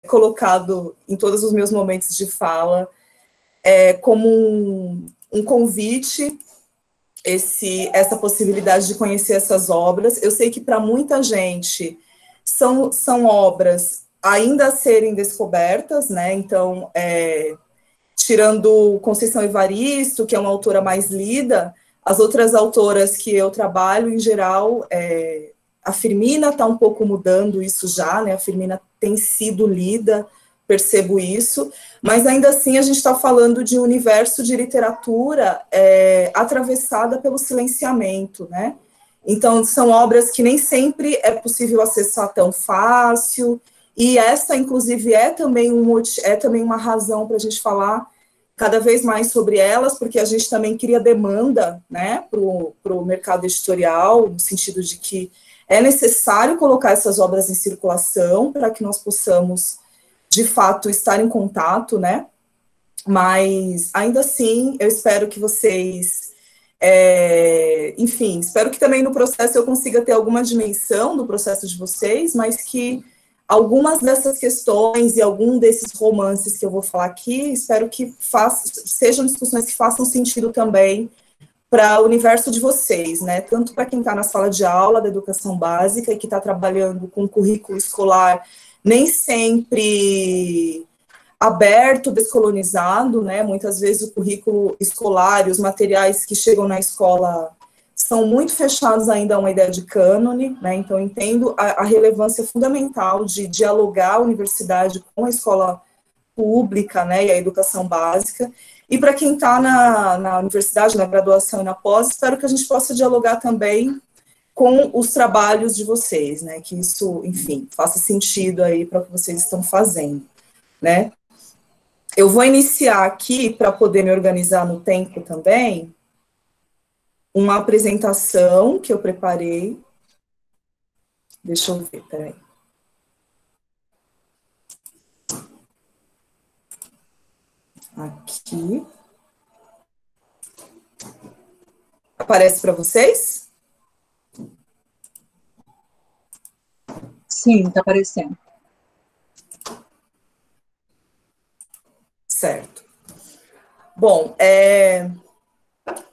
colocado em todos os meus momentos de fala, como um convite, essa possibilidade de conhecer essas obras. Eu sei que para muita gente são obras ainda a serem descobertas, né? Então, tirando Conceição Evaristo, que é uma autora mais lida, as outras autoras que eu trabalho, em geral, a Firmina está um pouco mudando isso já, né? A Firmina tem sido lida, percebo isso, mas ainda assim a gente está falando de um universo de literatura atravessada pelo silenciamento, né? Então, são obras que nem sempre é possível acessar tão fácil, e essa, inclusive, é também uma razão para a gente falar cada vez mais sobre elas, porque a gente também cria demanda, né, para o mercado editorial, no sentido de que é necessário colocar essas obras em circulação para que nós possamos, de fato, estar em contato, né, mas, ainda assim, eu espero que vocês, enfim, espero que também no processo eu consiga ter alguma dimensão do processo de vocês, mas que algumas dessas questões e algum desses romances que eu vou falar aqui, espero que sejam discussões que façam sentido também para o universo de vocês, né? Tanto para quem está na sala de aula da educação básica e que está trabalhando com currículo escolar nem sempre aberto, descolonizado, né? Muitas vezes o currículo escolar e os materiais que chegam na escola são muito fechados ainda a uma ideia de cânone, né? Então, entendo a relevância fundamental de dialogar a universidade com a escola pública, né, e a educação básica. E para quem está na universidade, na graduação e na pós, espero que a gente possa dialogar também com os trabalhos de vocês, né, que isso, enfim, faça sentido aí para o que vocês estão fazendo, né. Eu vou iniciar aqui, para poder me organizar no tempo também, uma apresentação que eu preparei. Deixa eu ver, peraí. Aqui. Aparece para vocês? Sim, está aparecendo. Certo. Bom,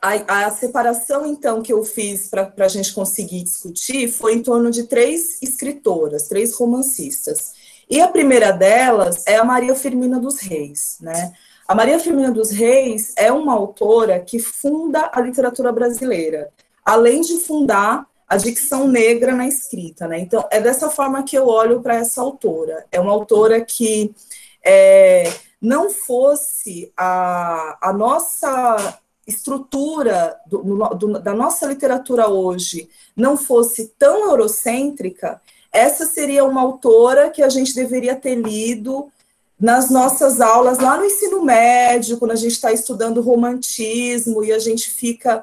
a separação, então, que eu fiz para a gente conseguir discutir foi em torno de 3 escritoras, 3 romancistas. E a primeira delas é a Maria Firmina dos Reis, né? A Maria Firmina dos Reis é uma autora que funda a literatura brasileira, além de fundar a dicção negra na escrita, né? Então, é dessa forma que eu olho para essa autora. É uma autora que não fosse a nossa estrutura da nossa literatura hoje não fosse tão eurocêntrica, essa seria uma autora que a gente deveria ter lido nas nossas aulas lá no ensino médio, quando a gente está estudando romantismo e a gente fica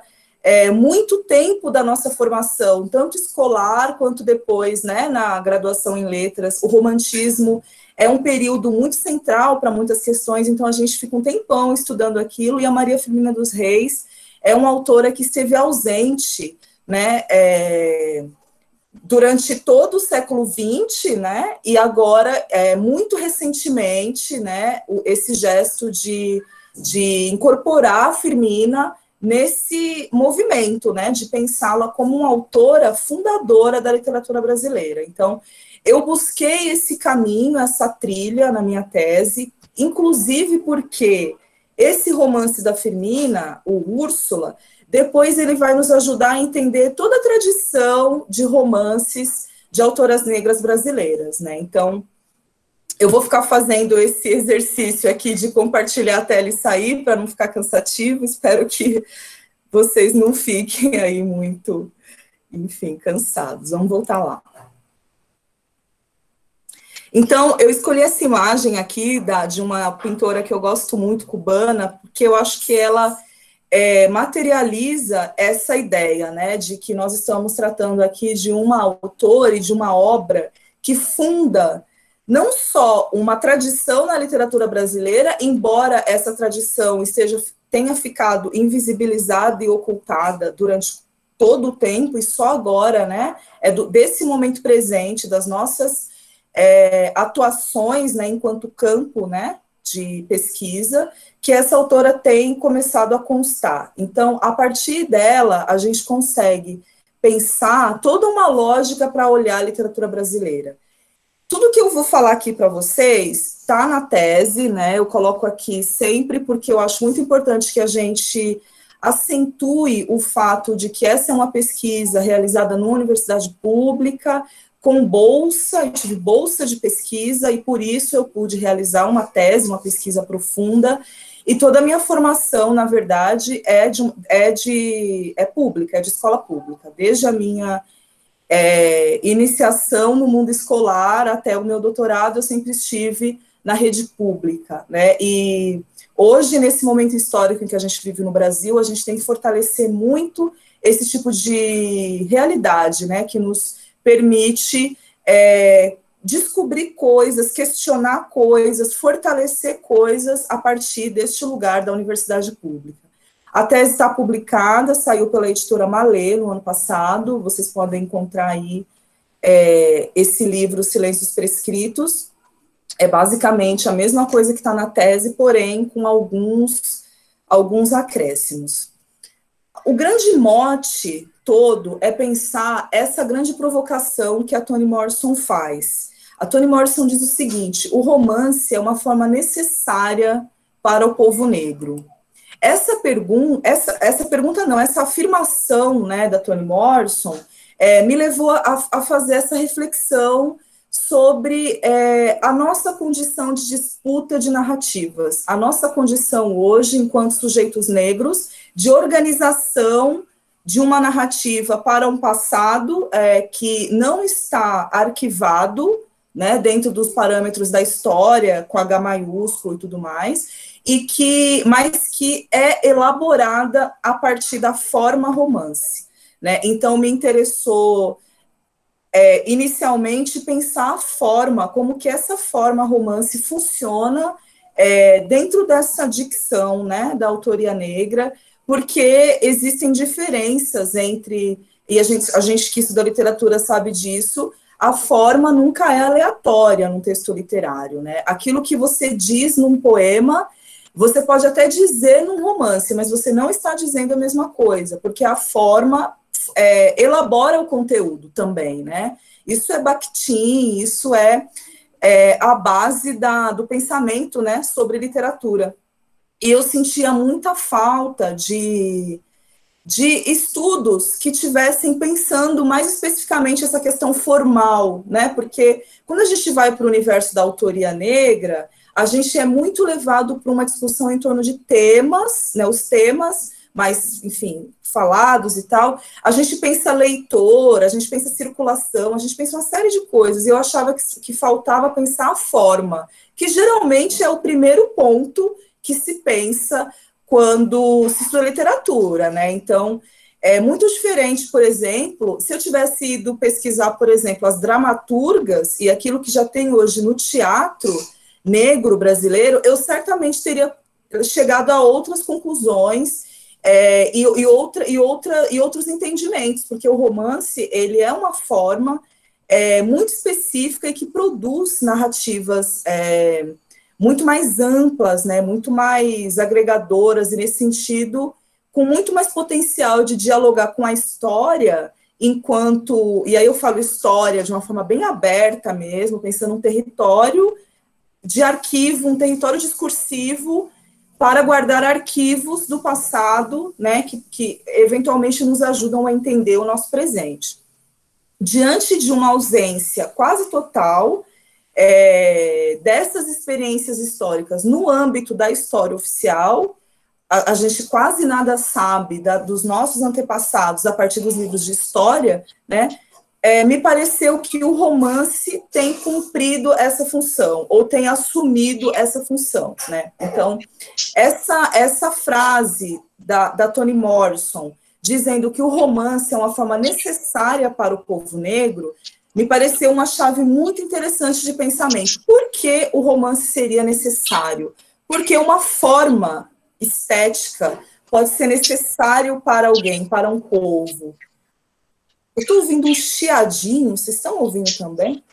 muito tempo da nossa formação, tanto escolar quanto depois, né, na graduação em letras, o romantismo é um período muito central para muitas questões, então a gente fica um tempão estudando aquilo, e a Maria Firmina dos Reis é uma autora que esteve ausente, né, durante todo o século XX, né, e agora, muito recentemente, né, esse gesto de incorporar a Firmina nesse movimento, né, de pensá-la como uma autora fundadora da literatura brasileira. Então, eu busquei esse caminho, essa trilha na minha tese, inclusive porque esse romance da Firmina, o Úrsula, depois ele vai nos ajudar a entender toda a tradição de romances de autoras negras brasileiras, né? Então, eu vou ficar fazendo esse exercício aqui de compartilhar a tela e sair, para não ficar cansativo, espero que vocês não fiquem aí muito, enfim, cansados. Vamos voltar lá. Então, eu escolhi essa imagem aqui de uma pintora que eu gosto muito, cubana, porque eu acho que ela materializa essa ideia, né, de que nós estamos tratando aqui de uma autora e de uma obra que funda não só uma tradição na literatura brasileira, embora essa tradição tenha ficado invisibilizada e ocultada durante todo o tempo, e só agora, né, desse momento presente, das nossas atuações, né, enquanto campo, né, de pesquisa, que essa autora tem começado a constar. Então, a partir dela, a gente consegue pensar toda uma lógica para olhar a literatura brasileira. Tudo que eu vou falar aqui para vocês está na tese, né? Eu coloco aqui sempre porque eu acho muito importante que a gente acentue o fato de que essa é uma pesquisa realizada numa universidade pública, com bolsa, eu tive bolsa de pesquisa, e por isso eu pude realizar uma tese, uma pesquisa profunda, e toda a minha formação, na verdade, é pública, é de escola pública, desde a minha iniciação no mundo escolar até o meu doutorado, eu sempre estive na rede pública, né, e hoje, nesse momento histórico em que a gente vive no Brasil, a gente tem que fortalecer muito esse tipo de realidade, né, que nos permite descobrir coisas, questionar coisas, fortalecer coisas a partir deste lugar da universidade pública. A tese está publicada, saiu pela editora Malê no ano passado, vocês podem encontrar aí esse livro, Silêncios Prescritos. É basicamente a mesma coisa que está na tese, porém com alguns acréscimos. O grande mote todo é pensar essa grande provocação que a Toni Morrison faz. A Toni Morrison diz o seguinte: o romance é uma forma necessária para o povo negro. Essa afirmação, né, da Toni Morrison me levou a fazer essa reflexão sobre a nossa condição de disputa de narrativas, a nossa condição hoje, enquanto sujeitos negros, de organização de uma narrativa para um passado que não está arquivado, né, dentro dos parâmetros da história, com H maiúsculo e tudo mais, mas que é elaborada a partir da forma romance, né? Então, me interessou inicialmente pensar a forma, como que essa forma romance funciona dentro dessa dicção, né, da autoria negra, porque existem diferenças entre, e a gente que estuda literatura sabe disso, a forma nunca é aleatória num texto literário, né? Aquilo que você diz num poema, você pode até dizer num romance, mas você não está dizendo a mesma coisa, porque a forma elabora o conteúdo também, né? Isso é Bakhtin, isso é a base do pensamento, né, sobre literatura. E eu sentia muita falta de estudos que tivessem pensando mais especificamente essa questão formal, né? Porque quando a gente vai para o universo da autoria negra, a gente é muito levado para uma discussão em torno de temas, né? Os temas mais, enfim, falados e tal. A gente pensa leitor, a gente pensa circulação, a gente pensa uma série de coisas. E eu achava que faltava pensar a forma, que geralmente é o primeiro ponto que se pensa quando se estuda literatura, né? Então, é muito diferente, por exemplo, se eu tivesse ido pesquisar, por exemplo, as dramaturgas e aquilo que já tem hoje no teatro negro brasileiro, eu certamente teria chegado a outras conclusões e outros entendimentos, porque o romance, ele é uma forma muito específica e que produz narrativas muito mais amplas, né, muito mais agregadoras, e nesse sentido, com muito mais potencial de dialogar com a história, e aí eu falo história de uma forma bem aberta mesmo, pensando num território de arquivo, um território discursivo, para guardar arquivos do passado, né, que eventualmente nos ajudam a entender o nosso presente. Diante de uma ausência quase total dessas experiências históricas no âmbito da história oficial, a gente quase nada sabe dos nossos antepassados a partir dos livros de história, né? Me pareceu que o romance tem cumprido essa função, ou tem assumido essa função, né? Então, essa frase da Toni Morrison, dizendo que o romance é uma forma necessária para o povo negro, me pareceu uma chave muito interessante de pensamento. Por que o romance seria necessário? Porque uma forma estética pode ser necessário para alguém, para um povo. Eu estou ouvindo um chiadinho, vocês estão ouvindo também?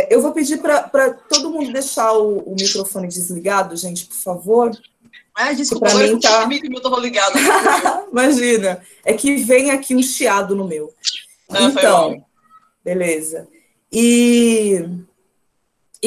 Eu vou pedir para todo mundo deixar o microfone desligado, gente, por favor. Desculpa, agora eu percebi que o meu estava ligado. Imagina, é que vem aqui um chiado no meu. Então, beleza. E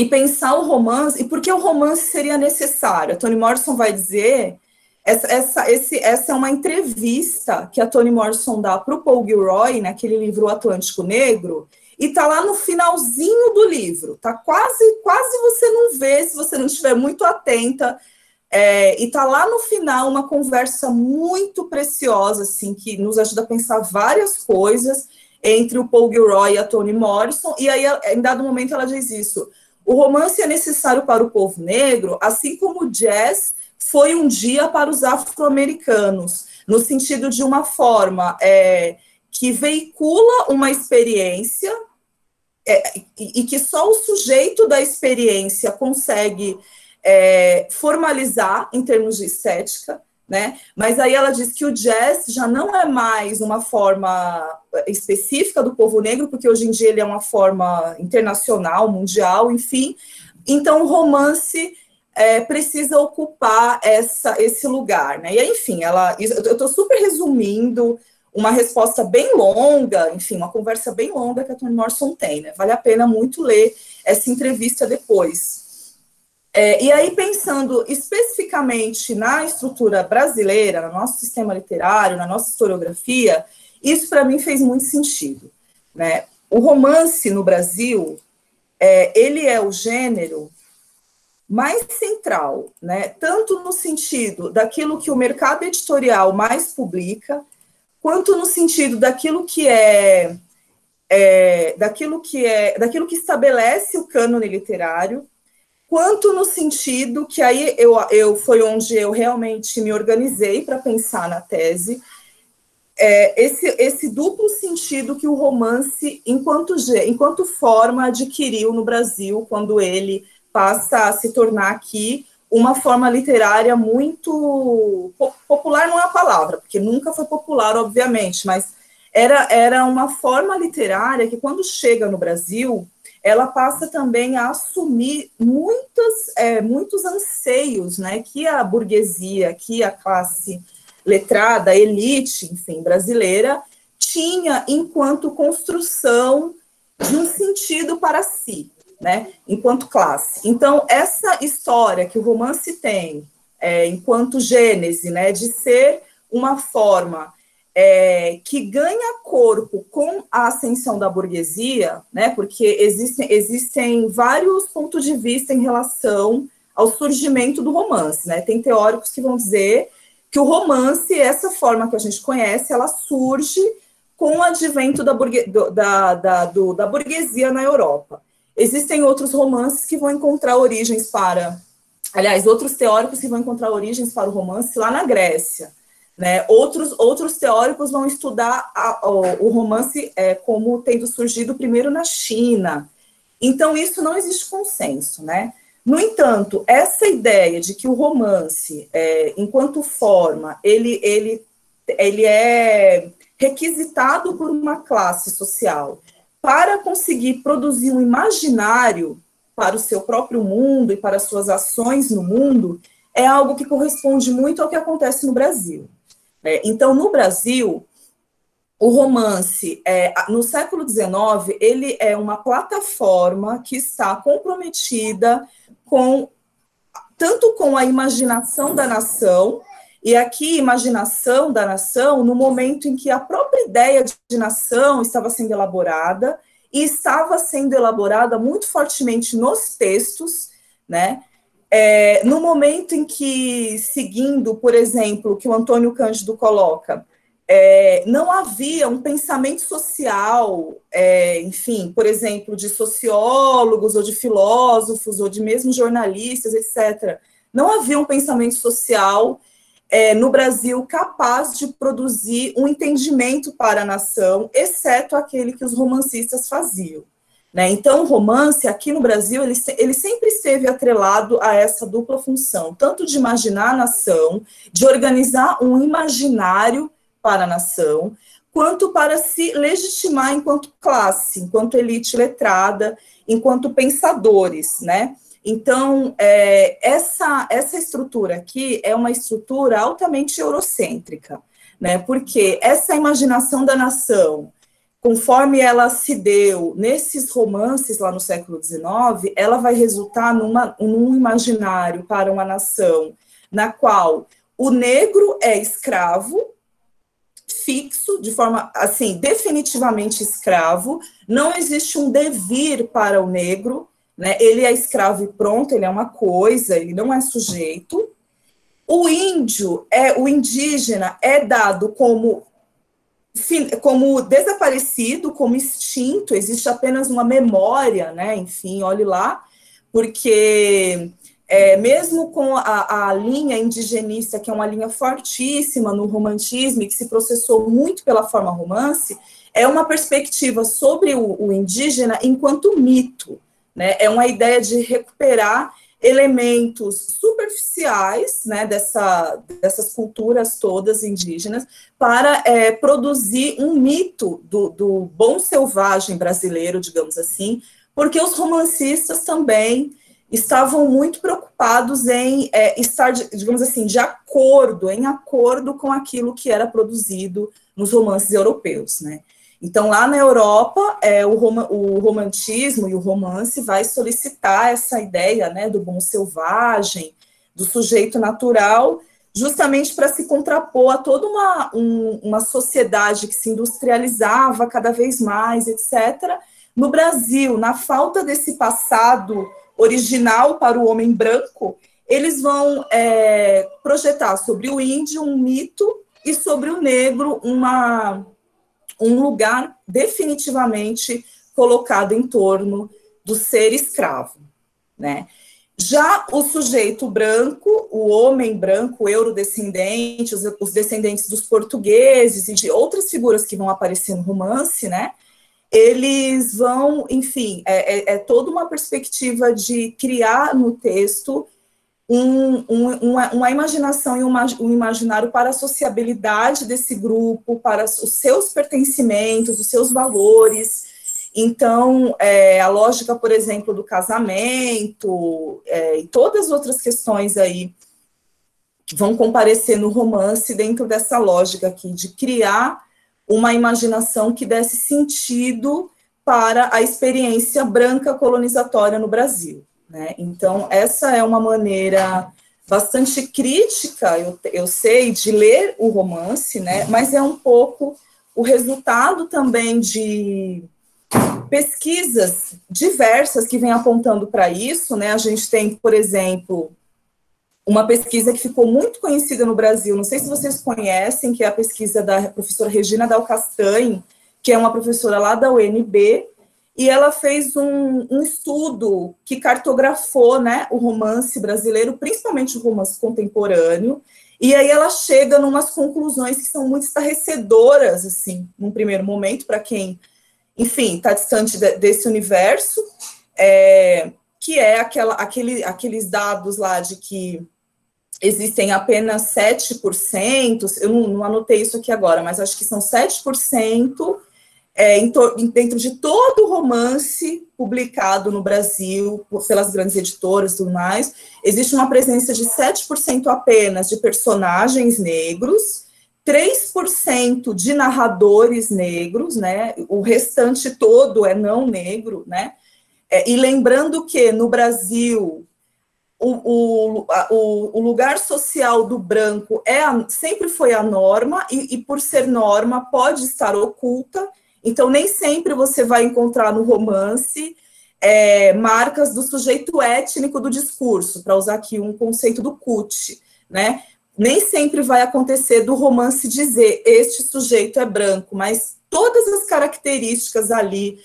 pensar o romance, e por que o romance seria necessário? A Toni Morrison vai dizer, essa é uma entrevista que a Toni Morrison dá para o Paul Gilroy, naquele livro O Atlântico Negro, e tá lá no finalzinho do livro, tá quase você não vê, se você não estiver muito atenta, e tá lá no final uma conversa muito preciosa, assim, que nos ajuda a pensar várias coisas entre o Paul Gilroy e a Toni Morrison, e aí, em dado momento, ela diz isso: o romance é necessário para o povo negro, assim como o jazz foi um dia para os afro-americanos, no sentido de uma forma que veicula uma experiência e que só o sujeito da experiência consegue formalizar em termos de estética, né? Mas aí ela diz que o jazz já não é mais uma forma específica do povo negro, porque hoje em dia ele é uma forma internacional, mundial, enfim. Então o romance precisa ocupar esse lugar, né? E aí, enfim, eu estou super resumindo uma resposta bem longa, enfim, uma conversa bem longa que a Toni Morrison tem, né? Vale a pena muito ler essa entrevista depois. E aí, pensando especificamente na estrutura brasileira, no nosso sistema literário, na nossa historiografia, isso para mim fez muito sentido, né? O romance no Brasil, ele é o gênero mais central, né? Tanto no sentido daquilo que o mercado editorial mais publica, quanto no sentido daquilo que daquilo que estabelece o cânone literário, quanto no sentido que aí foi onde eu realmente me organizei para pensar na tese, esse duplo sentido que o romance, enquanto forma, adquiriu no Brasil, quando ele passa a se tornar aqui uma forma literária muito popular, não é a palavra, porque nunca foi popular, obviamente, mas era uma forma literária que, quando chega no Brasil, ela passa também a assumir muitos anseios, né, que a burguesia, que a classe letrada, a elite, enfim, brasileira, tinha enquanto construção de um sentido para si, né, enquanto classe. Então, essa história que o romance tem, enquanto gênese, né, de ser uma forma que ganha corpo com a ascensão da burguesia, né, porque existem vários pontos de vista em relação ao surgimento do romance, né? Tem teóricos que vão dizer que o romance, essa forma que a gente conhece, ela surge com o advento da burguesia na Europa. Existem outros romances que vão encontrar origens outros teóricos que vão encontrar origens para o romance lá na Grécia, né? Outros teóricos vão estudar o romance como tendo surgido primeiro na China. Então, isso não existe consenso, né? No entanto, essa ideia de que o romance, enquanto forma, ele é requisitado por uma classe social para conseguir produzir um imaginário para o seu próprio mundo e para as suas ações no mundo, é algo que corresponde muito ao que acontece no Brasil. Então, no Brasil, o romance, no século XIX, ele é uma plataforma que está comprometida tanto com a imaginação da nação, e aqui, imaginação da nação, no momento em que a própria ideia de nação estava sendo elaborada, e estava sendo elaborada muito fortemente nos textos, né? No momento em que, seguindo, por exemplo, o que o Antônio Cândido coloca, não havia um pensamento social, enfim, por exemplo, de sociólogos, ou de filósofos, ou de mesmo jornalistas, etc. Não havia um pensamento social no Brasil capaz de produzir um entendimento para a nação, exceto aquele que os romancistas faziam. Né? Então, o romance, aqui no Brasil, ele sempre esteve atrelado a essa dupla função, tanto de imaginar a nação, de organizar um imaginário para a nação, quanto para se legitimar enquanto classe, enquanto elite letrada, enquanto pensadores, né? Então, essa estrutura aqui é uma estrutura altamente eurocêntrica, né? Porque essa imaginação da nação, conforme ela se deu nesses romances lá no século XIX, ela vai resultar num imaginário para uma nação na qual o negro é escravo, fixo, de forma, assim, definitivamente escravo, não existe um devir para o negro, né? Ele é escravo e pronto, ele é uma coisa, ele não é sujeito. O índio, o indígena é dado como desaparecido, como extinto, existe apenas uma memória, né? Enfim, olhe lá, porque mesmo com a linha indigenista, que é uma linha fortíssima no romantismo e que se processou muito pela forma romance, é uma perspectiva sobre o indígena enquanto mito, né? É uma ideia de recuperar elementos superficiais, né, dessas culturas todas indígenas, para produzir um mito do bom selvagem brasileiro, digamos assim, porque os romancistas também estavam muito preocupados em estar, digamos assim, em acordo com aquilo que era produzido nos romances europeus, né? Então, lá na Europa, o romantismo e o romance vai solicitar essa ideia, né, do bom selvagem, do sujeito natural, justamente para se contrapor a toda uma sociedade que se industrializava cada vez mais, etc. No Brasil, na falta desse passado original para o homem branco, eles vão projetar sobre o índio um mito e sobre o negro um lugar definitivamente colocado em torno do ser escravo, né? Já o sujeito branco, o homem branco, o eurodescendente, os descendentes dos portugueses e de outras figuras que vão aparecer no romance, né? Eles vão, enfim, toda uma perspectiva de criar no texto uma imaginação e um imaginário para a sociabilidade desse grupo, para os seus pertencimentos, os seus valores. Então, a lógica, por exemplo, do casamento, e todas as outras questões aí que vão comparecer no romance dentro dessa lógica aqui, de criar uma imaginação que desse sentido para a experiência branca colonizatória no Brasil. Né? Então, essa é uma maneira bastante crítica, eu sei, de ler o romance, né? Mas é um pouco o resultado também de pesquisas diversas que vêm apontando para isso, né? A gente tem, por exemplo, uma pesquisa que ficou muito conhecida no Brasil, não sei se vocês conhecem, que é a pesquisa da professora Regina Dal Castanho, que é uma professora lá da UNB, e ela fez um estudo que cartografou, né, o romance brasileiro, principalmente o romance contemporâneo, e aí ela chega em umas conclusões que são muito estarrecedoras, assim, num primeiro momento, para quem, enfim, está distante desse universo, que é aqueles dados lá de que existem apenas 7%, eu não anotei isso aqui agora, mas acho que são 7%, dentro de todo o romance publicado no Brasil, pelas grandes editoras e tudo mais, existe uma presença de 7% apenas de personagens negros, 3% de narradores negros, né? O restante todo é não negro, né? E lembrando que no Brasil o lugar social do branco sempre foi a norma, e por ser norma pode estar oculta. Então, nem sempre você vai encontrar no romance marcas do sujeito étnico do discurso, para usar aqui um conceito do CUT, né? Nem sempre vai acontecer do romance dizer este sujeito é branco, mas todas as características ali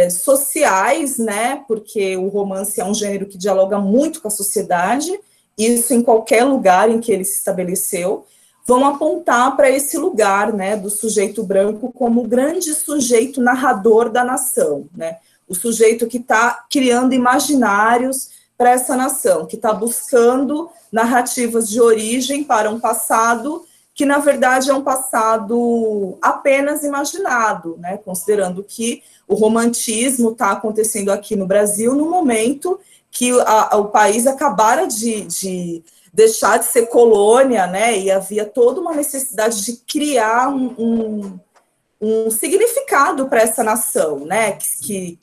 sociais, né? Porque o romance é um gênero que dialoga muito com a sociedade, isso em qualquer lugar em que ele se estabeleceu, vão apontar para esse lugar, né, do sujeito branco como o grande sujeito narrador da nação, né, o sujeito que está criando imaginários para essa nação, que está buscando narrativas de origem para um passado que, na verdade, é um passado apenas imaginado, né? Considerando que o romantismo está acontecendo aqui no Brasil no momento que o país acabara de deixar de ser colônia, né? E havia toda uma necessidade de criar um significado para essa nação, né?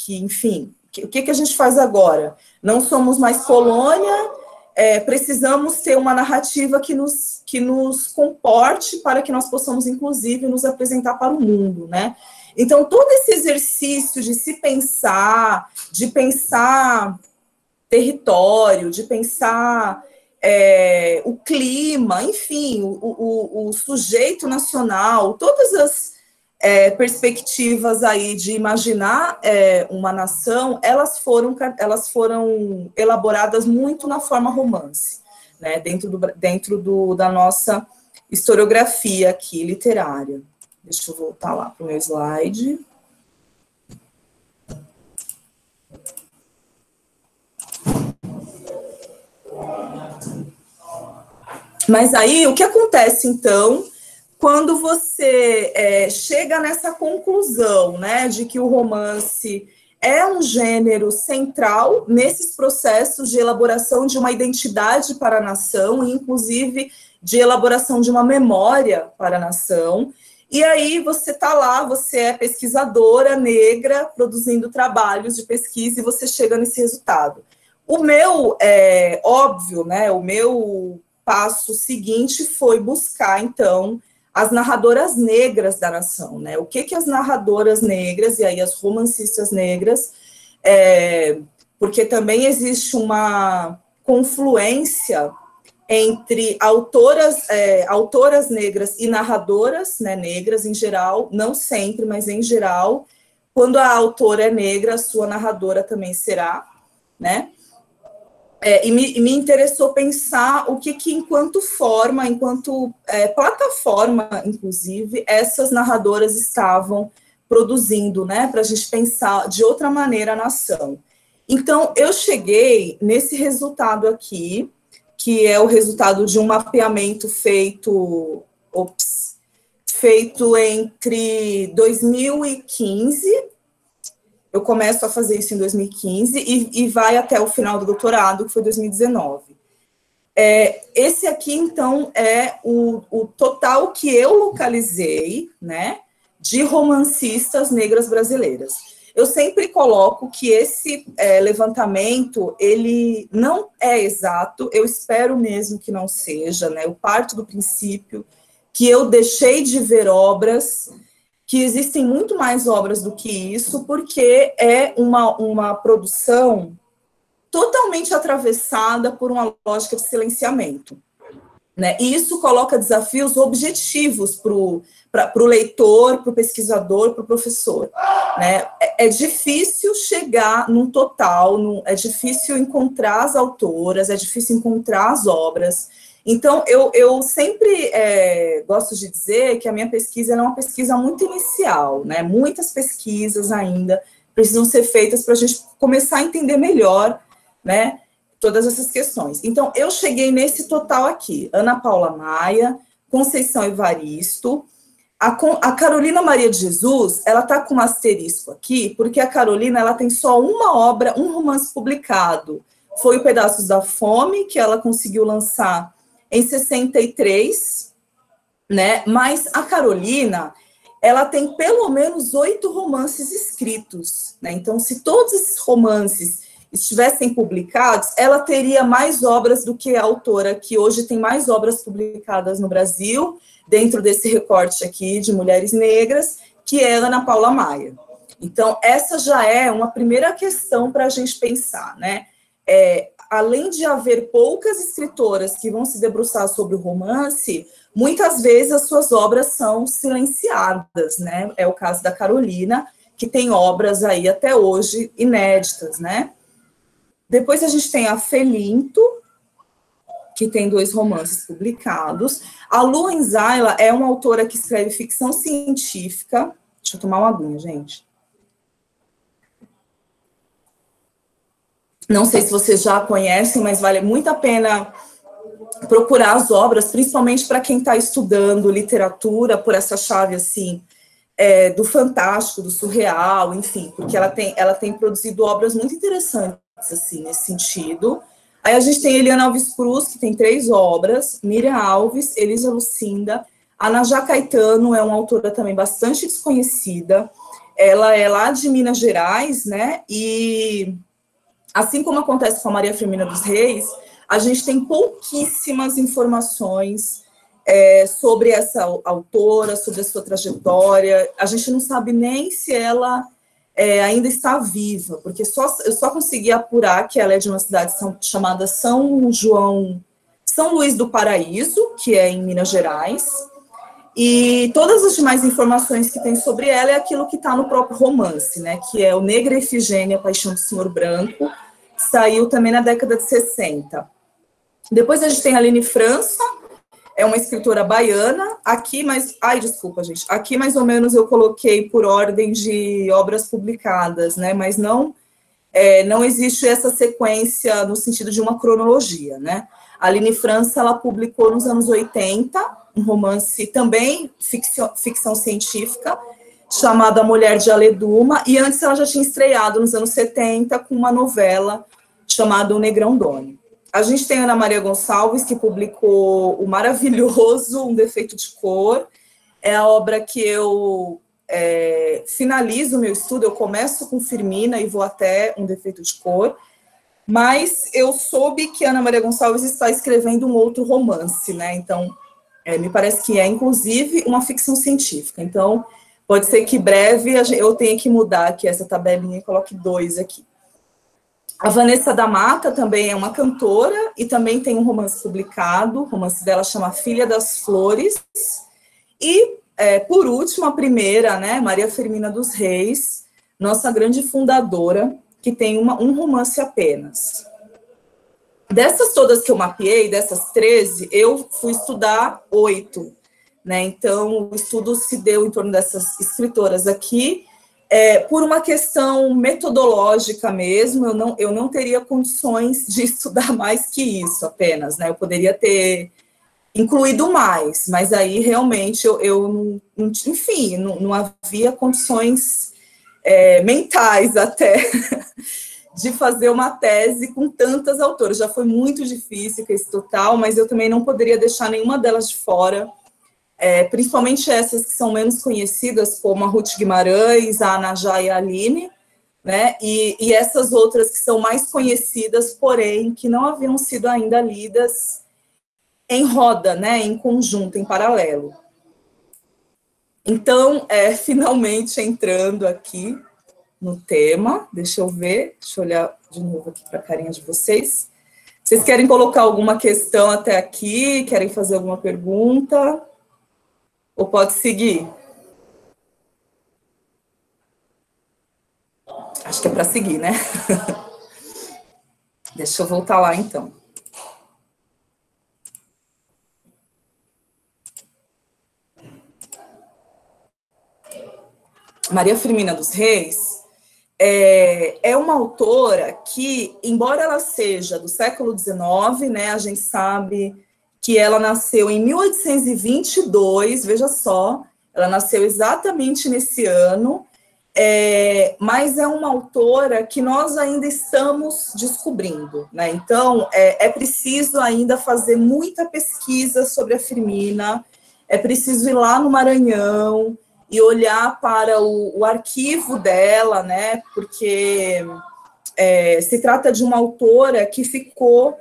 Enfim, o que a gente faz agora? Não somos mais colônia, precisamos ter uma narrativa que nos comporte para que nós possamos, inclusive, nos apresentar para o mundo, né? Então, todo esse exercício de se pensar, de pensar território, de pensar o clima, enfim, o sujeito nacional, todas as perspectivas aí de imaginar uma nação, elas foram elaboradas muito na forma romance, né, dentro da nossa historiografia aqui literária. Deixa eu voltar lá para o meu slide. Mas aí, o que acontece, então, quando você chega nessa conclusão, né, de que o romance é um gênero central nesses processos de elaboração de uma identidade para a nação, inclusive de elaboração de uma memória para a nação, e aí você está lá, você é pesquisadora negra, produzindo trabalhos de pesquisa, e você chega nesse resultado. O meu, óbvio, né, o meu passo seguinte foi buscar, então, as narradoras negras da nação, né? O que as narradoras negras, e aí as romancistas negras, porque também existe uma confluência entre autoras negras e narradoras, né, negras em geral, não sempre, mas em geral, quando a autora é negra, a sua narradora também será, né? E me interessou pensar o que enquanto forma, enquanto plataforma, inclusive, essas narradoras estavam produzindo, né, para a gente pensar de outra maneira a nação. Então, eu cheguei nesse resultado aqui, que é o resultado de um mapeamento feito entre 2015, eu começo a fazer isso em 2015 e vai até o final do doutorado, que foi 2019. Esse aqui, então, é o total que eu localizei, né, de romancistas negras brasileiras. Eu sempre coloco que esse levantamento, ele não é exato, eu espero mesmo que não seja, né, eu parto do princípio que eu deixei de ver obras, que existem muito mais obras do que isso, porque é uma produção totalmente atravessada por uma lógica de silenciamento, né? E isso coloca desafios objetivos para o leitor, para o pesquisador, para o professor, né? É difícil chegar num total, é difícil encontrar as autoras, é difícil encontrar as obras. Então, eu sempre gosto de dizer que a minha pesquisa é uma pesquisa muito inicial, né? Muitas pesquisas ainda precisam ser feitas para a gente começar a entender melhor, né, todas essas questões. Então, eu cheguei nesse total aqui: Ana Paula Maia, Conceição Evaristo, a Carolina Maria de Jesus, ela está com um asterisco aqui, porque a Carolina, ela tem só uma obra, um romance publicado, foi o Pedaços da Fome, que ela conseguiu lançar em 63, né, mas a Carolina, ela tem pelo menos 8 romances escritos, né, então se todos esses romances estivessem publicados, ela teria mais obras do que a autora, que hoje tem mais obras publicadas no Brasil, dentro desse recorte aqui de mulheres negras, que é Ana Paula Maia. Então, essa já é uma primeira questão para a gente pensar, né? Além de haver poucas escritoras que vão se debruçar sobre o romance, muitas vezes as suas obras são silenciadas, né? É o caso da Carolina, que tem obras aí até hoje inéditas, né? Depois a gente tem a Felinto, que tem 2 romances publicados. A Lu Enzaila é uma autora que escreve ficção científica. Deixa eu tomar uma aguinha, gente. Não sei se vocês já conhecem, mas vale muito a pena procurar as obras, principalmente para quem está estudando literatura por essa chave, assim, do fantástico, do surreal, enfim, porque ela tem produzido obras muito interessantes, assim, nesse sentido. Aí a gente tem Eliana Alves Cruz, que tem 3 obras, Miriam Alves, Elisa Lucinda, a Najá Caetano é uma autora também bastante desconhecida, ela é lá de Minas Gerais, né, e assim como acontece com a Maria Firmina dos Reis, a gente tem pouquíssimas informações sobre essa autora, sobre a sua trajetória. A gente não sabe nem se ela ainda está viva, porque eu só consegui apurar que ela é de uma cidade chamada São Luís do Paraíso, que é em Minas Gerais, e todas as demais informações que tem sobre ela é aquilo que está no próprio romance, né, que é o Negra Efigênia, Paixão do Senhor Branco, que saiu também na década de 60. Depois a gente tem a Aline França, é uma escritora baiana, aqui, mas... Ai, desculpa, gente. Aqui, mais ou menos, eu coloquei por ordem de obras publicadas, né? Mas não existe essa sequência no sentido de uma cronologia, né? A Aline França, ela publicou nos anos 80, um romance também ficção científica, chamado A Mulher de Aleduma, e antes ela já tinha estreado nos anos 70 com uma novela chamada O Negrão Doni. A gente tem a Ana Maria Gonçalves, que publicou o maravilhoso Um Defeito de Cor. É a obra que eu finalizo o meu estudo, eu começo com Firmina e vou até Um Defeito de Cor, mas eu soube que a Ana Maria Gonçalves está escrevendo um outro romance, né? Então, me parece que é, inclusive, uma ficção científica. Então, pode ser que breve eu tenha que mudar aqui essa tabelinha e coloque 2 aqui. A Vanessa da Mata também é uma cantora e também tem um romance publicado, o romance dela chama Filha das Flores. E, por último, a primeira, né, Maria Firmina dos Reis, nossa grande fundadora, que tem um romance apenas. Dessas todas que eu mapeei, dessas 13, eu fui estudar 8, né? Então, o estudo se deu em torno dessas escritoras aqui, por uma questão metodológica mesmo, eu não teria condições de estudar mais que isso apenas, né? Eu poderia ter incluído mais, mas aí realmente eu enfim, não havia condições mentais até de fazer uma tese com tantas autoras. Já foi muito difícil com esse total, mas eu também não poderia deixar nenhuma delas de fora. Principalmente essas que são menos conhecidas, como a Ruth Guimarães, a Najá e a Aline, né? E essas outras que são mais conhecidas, porém, que não haviam sido ainda lidas em roda, né? Em conjunto, em paralelo. Então, finalmente entrando aqui no tema, deixa eu olhar de novo aqui para a carinha de vocês. Vocês querem colocar alguma questão até aqui? Querem fazer alguma pergunta? Ou pode seguir? Acho que é para seguir, né? Deixa eu voltar lá, então. Maria Firmina dos Reis é uma autora que, embora ela seja do século XIX, né, a gente sabe que ela nasceu em 1822, veja só, ela nasceu exatamente nesse ano, mas é uma autora que nós ainda estamos descobrindo, né? Então, é preciso ainda fazer muita pesquisa sobre a Firmina, é preciso ir lá no Maranhão e olhar para o arquivo dela, né? Porque se trata de uma autora que ficou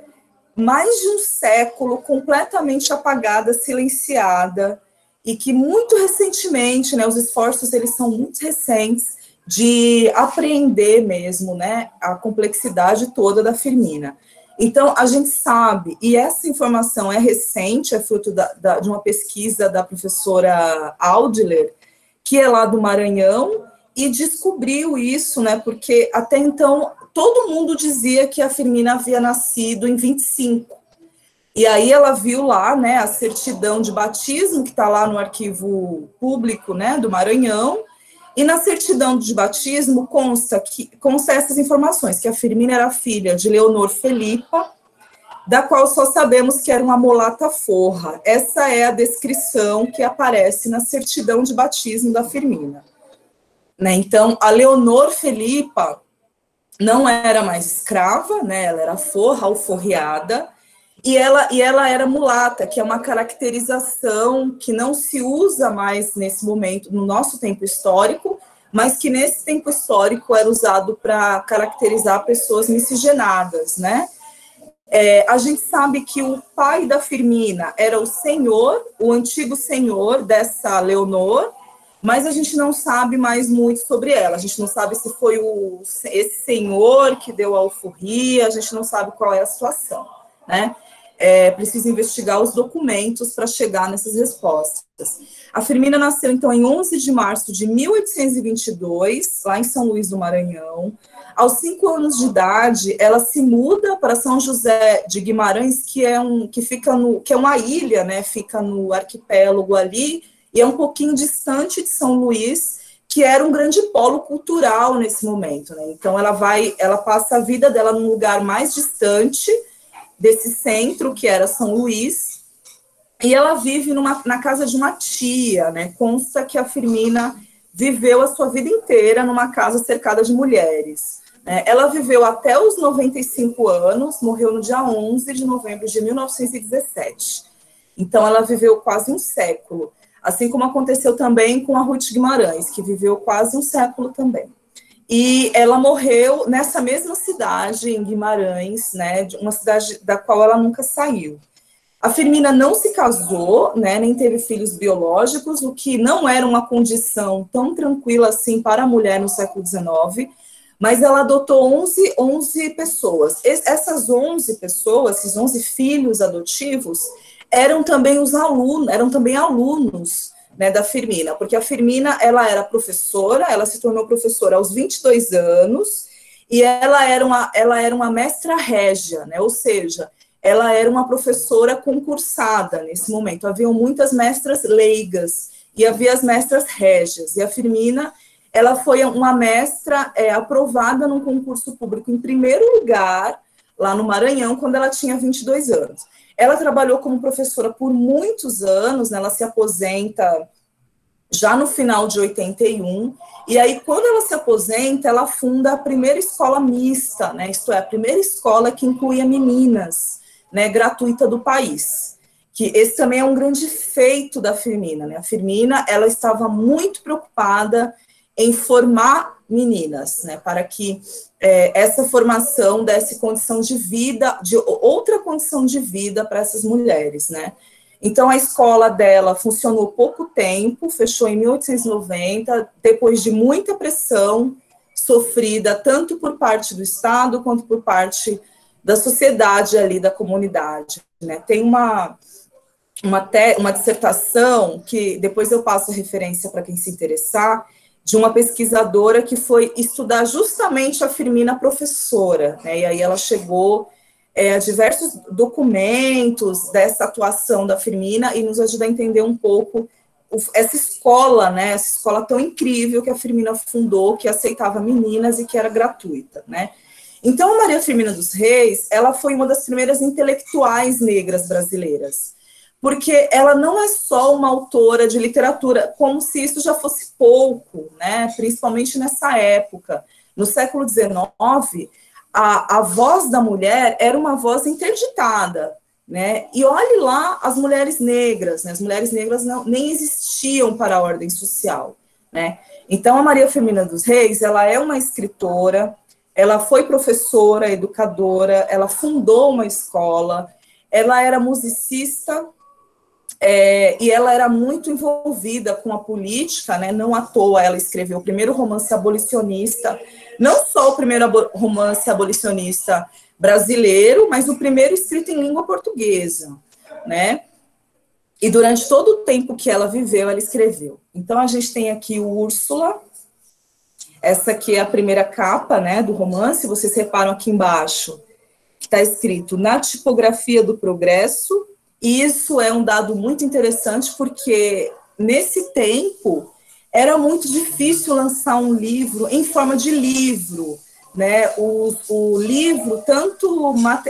mais de um século completamente apagada, silenciada, e que muito recentemente, né, os esforços eles são muito recentes de apreender mesmo, né, a complexidade toda da Firmina. Então, a gente sabe, e essa informação é recente, é fruto de uma pesquisa da professora Aldler, que é lá do Maranhão, e descobriu isso, né, porque até então todo mundo dizia que a Firmina havia nascido em 25. E aí ela viu lá, né, a certidão de batismo, que está lá no arquivo público, né, do Maranhão, e na certidão de batismo consta essas informações, que a Firmina era filha de Leonor Felipa, da qual só sabemos que era uma mulata forra. Essa é a descrição que aparece na certidão de batismo da Firmina. Né? Então, a Leonor Felipa não era mais escrava, né? Ela era forra, alforriada, e ela era mulata, que é uma caracterização que não se usa mais nesse momento, no nosso tempo histórico, mas que nesse tempo histórico era usado para caracterizar pessoas miscigenadas, né? A gente sabe que o pai da Firmina era o senhor, o antigo senhor dessa Leonor, mas a gente não sabe mais muito sobre ela. A gente não sabe se foi esse senhor que deu a alforria, a gente não sabe qual é a situação, né? Precisa investigar os documentos para chegar nessas respostas. A Firmina nasceu, então, em 11 de março de 1822, lá em São Luís do Maranhão. Aos 5 anos de idade, ela se muda para São José de Guimarães, que é uma ilha, né? Fica no arquipélago ali, e é um pouquinho distante de São Luís, que era um grande polo cultural nesse momento, né? Então, ela passa a vida dela num lugar mais distante desse centro, que era São Luís, e ela vive na casa de uma tia, né? Consta que a Firmina viveu a sua vida inteira numa casa cercada de mulheres. Ela viveu até os 95 anos, morreu no dia 11 de novembro de 1917. Então, ela viveu quase um século, assim como aconteceu também com a Ruth Guimarães, que viveu quase um século também. E ela morreu nessa mesma cidade, em Guimarães, né, uma cidade da qual ela nunca saiu. A Firmina não se casou, né, nem teve filhos biológicos, o que não era uma condição tão tranquila assim para a mulher no século XIX, mas ela adotou 11 pessoas. Essas 11 pessoas, esses 11 filhos adotivos, eram também alunos, né, da Firmina, porque a Firmina, ela era professora, ela se tornou professora aos 22 anos, e ela era uma mestra régia, né, ou seja, ela era uma professora concursada nesse momento. Haviam muitas mestras leigas, e havia as mestras régias, e a Firmina, ela foi uma mestra aprovada num concurso público em primeiro lugar, lá no Maranhão, quando ela tinha 22 anos. Ela trabalhou como professora por muitos anos, né, ela se aposenta já no final de 81, e aí quando ela se aposenta, ela funda a primeira escola mista, né, isto é, a primeira escola que incluía meninas, né, gratuita do país. Que esse também é um grande feito da Firmina, né, a Firmina, ela estava muito preocupada em formar meninas, né, para que essa formação desse condição de vida, de outra condição de vida para essas mulheres, né. Então, a escola dela funcionou pouco tempo, fechou em 1890, depois de muita pressão sofrida, tanto por parte do Estado, quanto por parte da sociedade ali, da comunidade, né. Tem uma dissertação, que depois eu passo a referência para quem se interessar, de uma pesquisadora que foi estudar justamente a Firmina professora, né, e aí ela chegou a diversos documentos dessa atuação da Firmina e nos ajuda a entender um pouco essa escola, né, essa escola tão incrível que a Firmina fundou, que aceitava meninas e que era gratuita, né. Então, a Maria Firmina dos Reis, ela foi uma das primeiras intelectuais negras brasileiras, porque ela não é só uma autora de literatura, como se isso já fosse pouco, né, principalmente nessa época. No século XIX, a voz da mulher era uma voz interditada, né, e olhe lá as mulheres negras, né, as mulheres negras nem existiam para a ordem social, né. Então, a Maria Firmina dos Reis, ela é uma escritora, ela foi professora, educadora, ela fundou uma escola, ela era musicista, e ela era muito envolvida com a política, né, não à toa ela escreveu o primeiro romance abolicionista, não só o primeiro romance abolicionista brasileiro, mas o primeiro escrito em língua portuguesa, né, e durante todo o tempo que ela viveu, ela escreveu. Então, a gente tem aqui o Úrsula, essa aqui é a primeira capa, né, do romance, vocês reparam aqui embaixo, que está escrito na tipografia do progresso. E isso é um dado muito interessante, porque nesse tempo era muito difícil lançar um livro em forma de livro, né, o livro,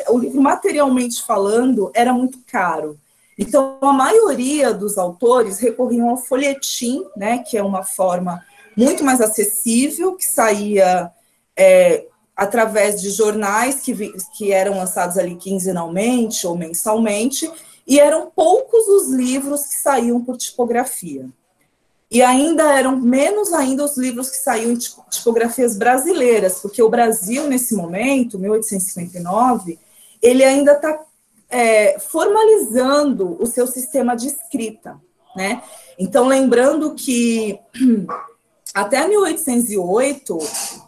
o livro materialmente falando, era muito caro. Então, a maioria dos autores recorriam ao folhetim, né, que é uma forma muito mais acessível, que saía através de jornais que eram lançados ali quinzenalmente ou mensalmente, e eram poucos os livros que saíam por tipografia. E ainda eram menos ainda os livros que saíam em tipografias brasileiras, porque o Brasil, nesse momento, 1859, ele ainda está formalizando o seu sistema de escrita, né? Então, lembrando que até 1808,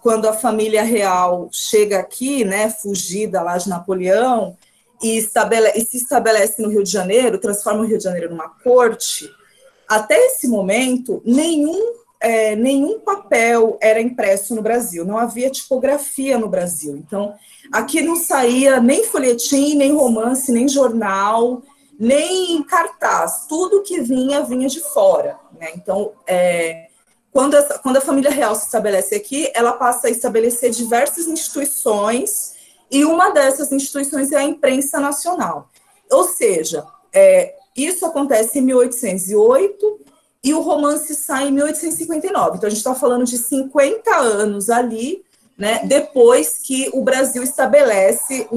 quando a família real chega aqui, né, fugida lá de Napoleão, e se estabelece no Rio de Janeiro, transforma o Rio de Janeiro numa corte, até esse momento, nenhum papel era impresso no Brasil, não havia tipografia no Brasil. Então, aqui não saía nem folhetim, nem romance, nem jornal, nem cartaz. Tudo que vinha de fora, né? Então, quando a família real se estabelece aqui, ela passa a estabelecer diversas instituições, e uma dessas instituições é a imprensa nacional. Ou seja, isso acontece em 1808 e o romance sai em 1859. Então, a gente está falando de 50 anos ali, né, depois que o Brasil estabelece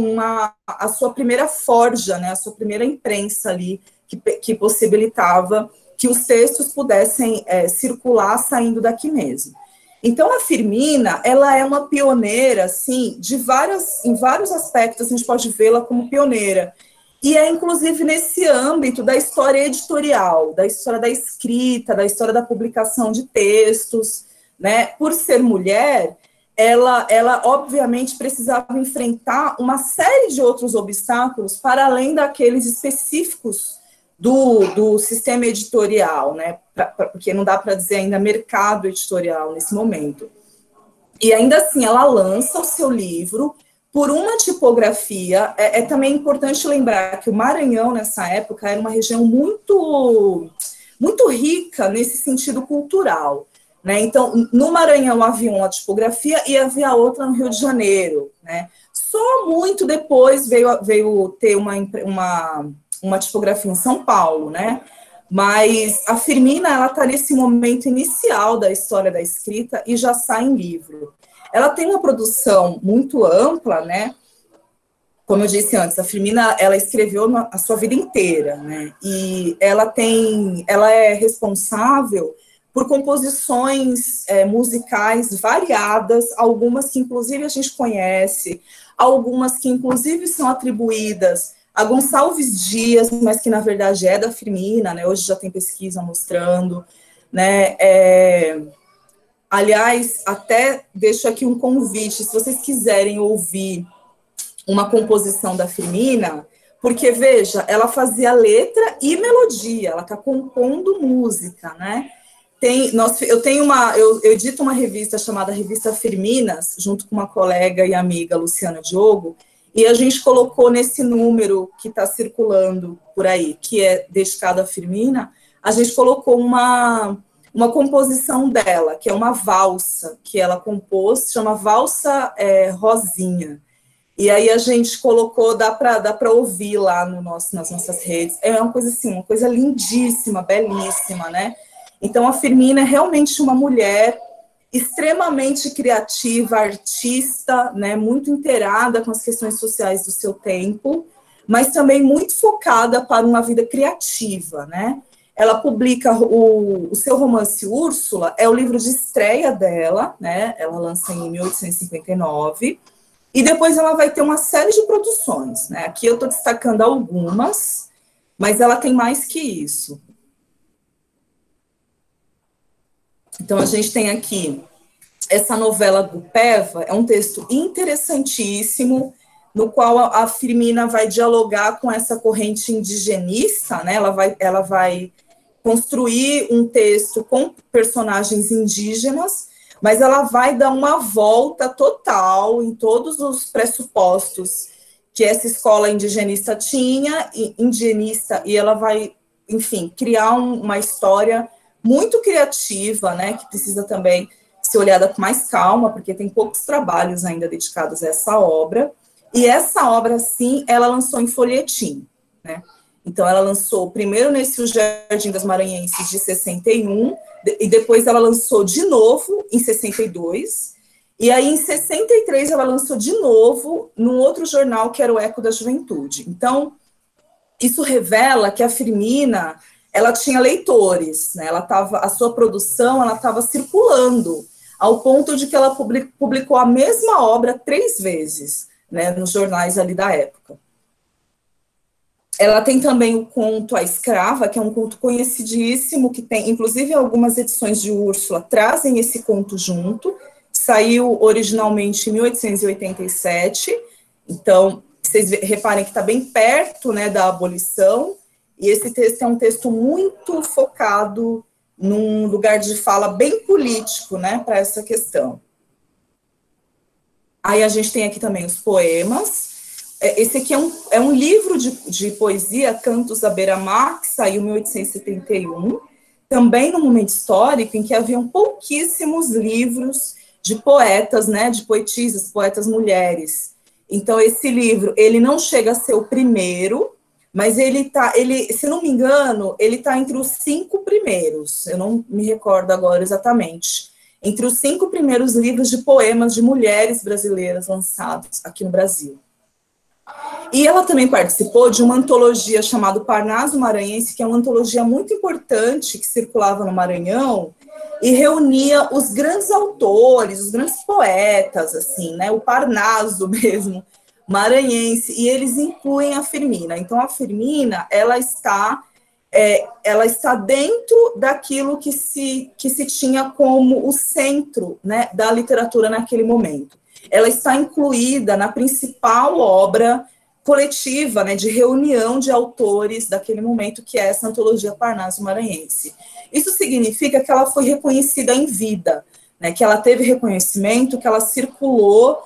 a sua primeira forja, né, a sua primeira imprensa ali, que possibilitava que os textos pudessem circular saindo daqui mesmo. Então, a Firmina, ela é uma pioneira, assim, em vários aspectos, a gente pode vê-la como pioneira. E inclusive, nesse âmbito da história editorial, da história da escrita, da história da publicação de textos, né? Por ser mulher, ela obviamente precisava enfrentar uma série de outros obstáculos para além daqueles específicos do sistema editorial, né? Porque não dá para dizer ainda mercado editorial nesse momento. E ainda assim, ela lança o seu livro por uma tipografia. É também importante lembrar que o Maranhão, nessa época, era uma região muito, muito rica nesse sentido cultural, né? Então, no Maranhão havia uma tipografia e havia outra no Rio de Janeiro, né? Só muito depois veio ter uma tipografia em São Paulo, né? Mas a Firmina, ela está nesse momento inicial da história da escrita e já sai em livro. Ela tem uma produção muito ampla, né? Como eu disse antes, a Firmina, ela escreveu a sua vida inteira, né? E ela é responsável por composições musicais variadas, algumas que inclusive a gente conhece, algumas que inclusive são atribuídas a Gonçalves Dias, mas que na verdade é da Firmina, né? Hoje já tem pesquisa mostrando, né? Aliás, até deixo aqui um convite, se vocês quiserem ouvir uma composição da Firmina, porque, veja, ela fazia letra e melodia, ela está compondo música, né? Eu edito uma revista chamada Revista Firminas, junto com uma colega e amiga, Luciana Diogo, e a gente colocou nesse número que está circulando por aí, que é dedicado à Firmina, a gente colocou uma composição dela, que é uma valsa, que ela compôs, chama Valsa Rosinha. E aí a gente colocou, dá para ouvir lá nas nossas redes. É uma coisa assim, uma coisa lindíssima, belíssima, né? Então a Firmina é realmente uma mulher extremamente criativa, artista, né? Muito inteirada com as questões sociais do seu tempo, mas também muito focada para uma vida criativa, né? Ela publica o seu romance Úrsula, é o livro de estreia dela, né? Ela lança em 1859, e depois ela vai ter uma série de produções, né? Aqui eu estou destacando algumas, mas ela tem mais que isso. Então, a gente tem aqui essa novela Gupeva, é um texto interessantíssimo, no qual a Firmina vai dialogar com essa corrente indigenista, né? Ela vai construir um texto com personagens indígenas, mas ela vai dar uma volta total em todos os pressupostos que essa escola indigenista tinha, e ela vai, enfim, criar uma história muito criativa, né, que precisa também ser olhada com mais calma, porque tem poucos trabalhos ainda dedicados a essa obra. E essa obra, sim, ela lançou em folhetim, né? Então, ela lançou primeiro nesse O Jardim das Maranhenses, de 61, e depois ela lançou de novo em 62, e aí em 63 ela lançou de novo num outro jornal, que era o Eco da Juventude. Então, isso revela que a Firmina, ela tinha leitores, né? A sua produção, ela estava circulando, ao ponto de que ela publicou a mesma obra 3 vezes, né, nos jornais ali da época. Ela tem também o conto A Escrava, que é um conto conhecidíssimo, que tem, inclusive, algumas edições de Úrsula trazem esse conto junto. Saiu originalmente em 1887, então, vocês reparem que está bem perto, né, da abolição, e esse texto é um texto muito focado num lugar de fala bem político, né, para essa questão. Aí a gente tem aqui também os poemas. Esse aqui é um livro de poesia, Cantos à Beira-Mar, que saiu em 1871, também num momento histórico em que haviam pouquíssimos livros de poetas, né, de poetisas, poetas mulheres. Então, esse livro, ele não chega a ser o primeiro, mas ele, se não me engano, ele está entre os 5 primeiros, eu não me recordo agora exatamente, entre os 5 primeiros livros de poemas de mulheres brasileiras lançados aqui no Brasil. E ela também participou de uma antologia chamada Parnaso Maranhense, que é uma antologia muito importante que circulava no Maranhão e reunia os grandes autores, os grandes poetas, assim, né, o Parnaso mesmo, maranhense, e eles incluem a Firmina. Então, a Firmina, ela está dentro daquilo que se tinha como o centro, né, da literatura naquele momento. Ela está incluída na principal obra coletiva, né, de reunião de autores daquele momento, que é essa antologia Parnaso Maranhense. Isso significa que ela foi reconhecida em vida, né, que ela teve reconhecimento, que ela circulou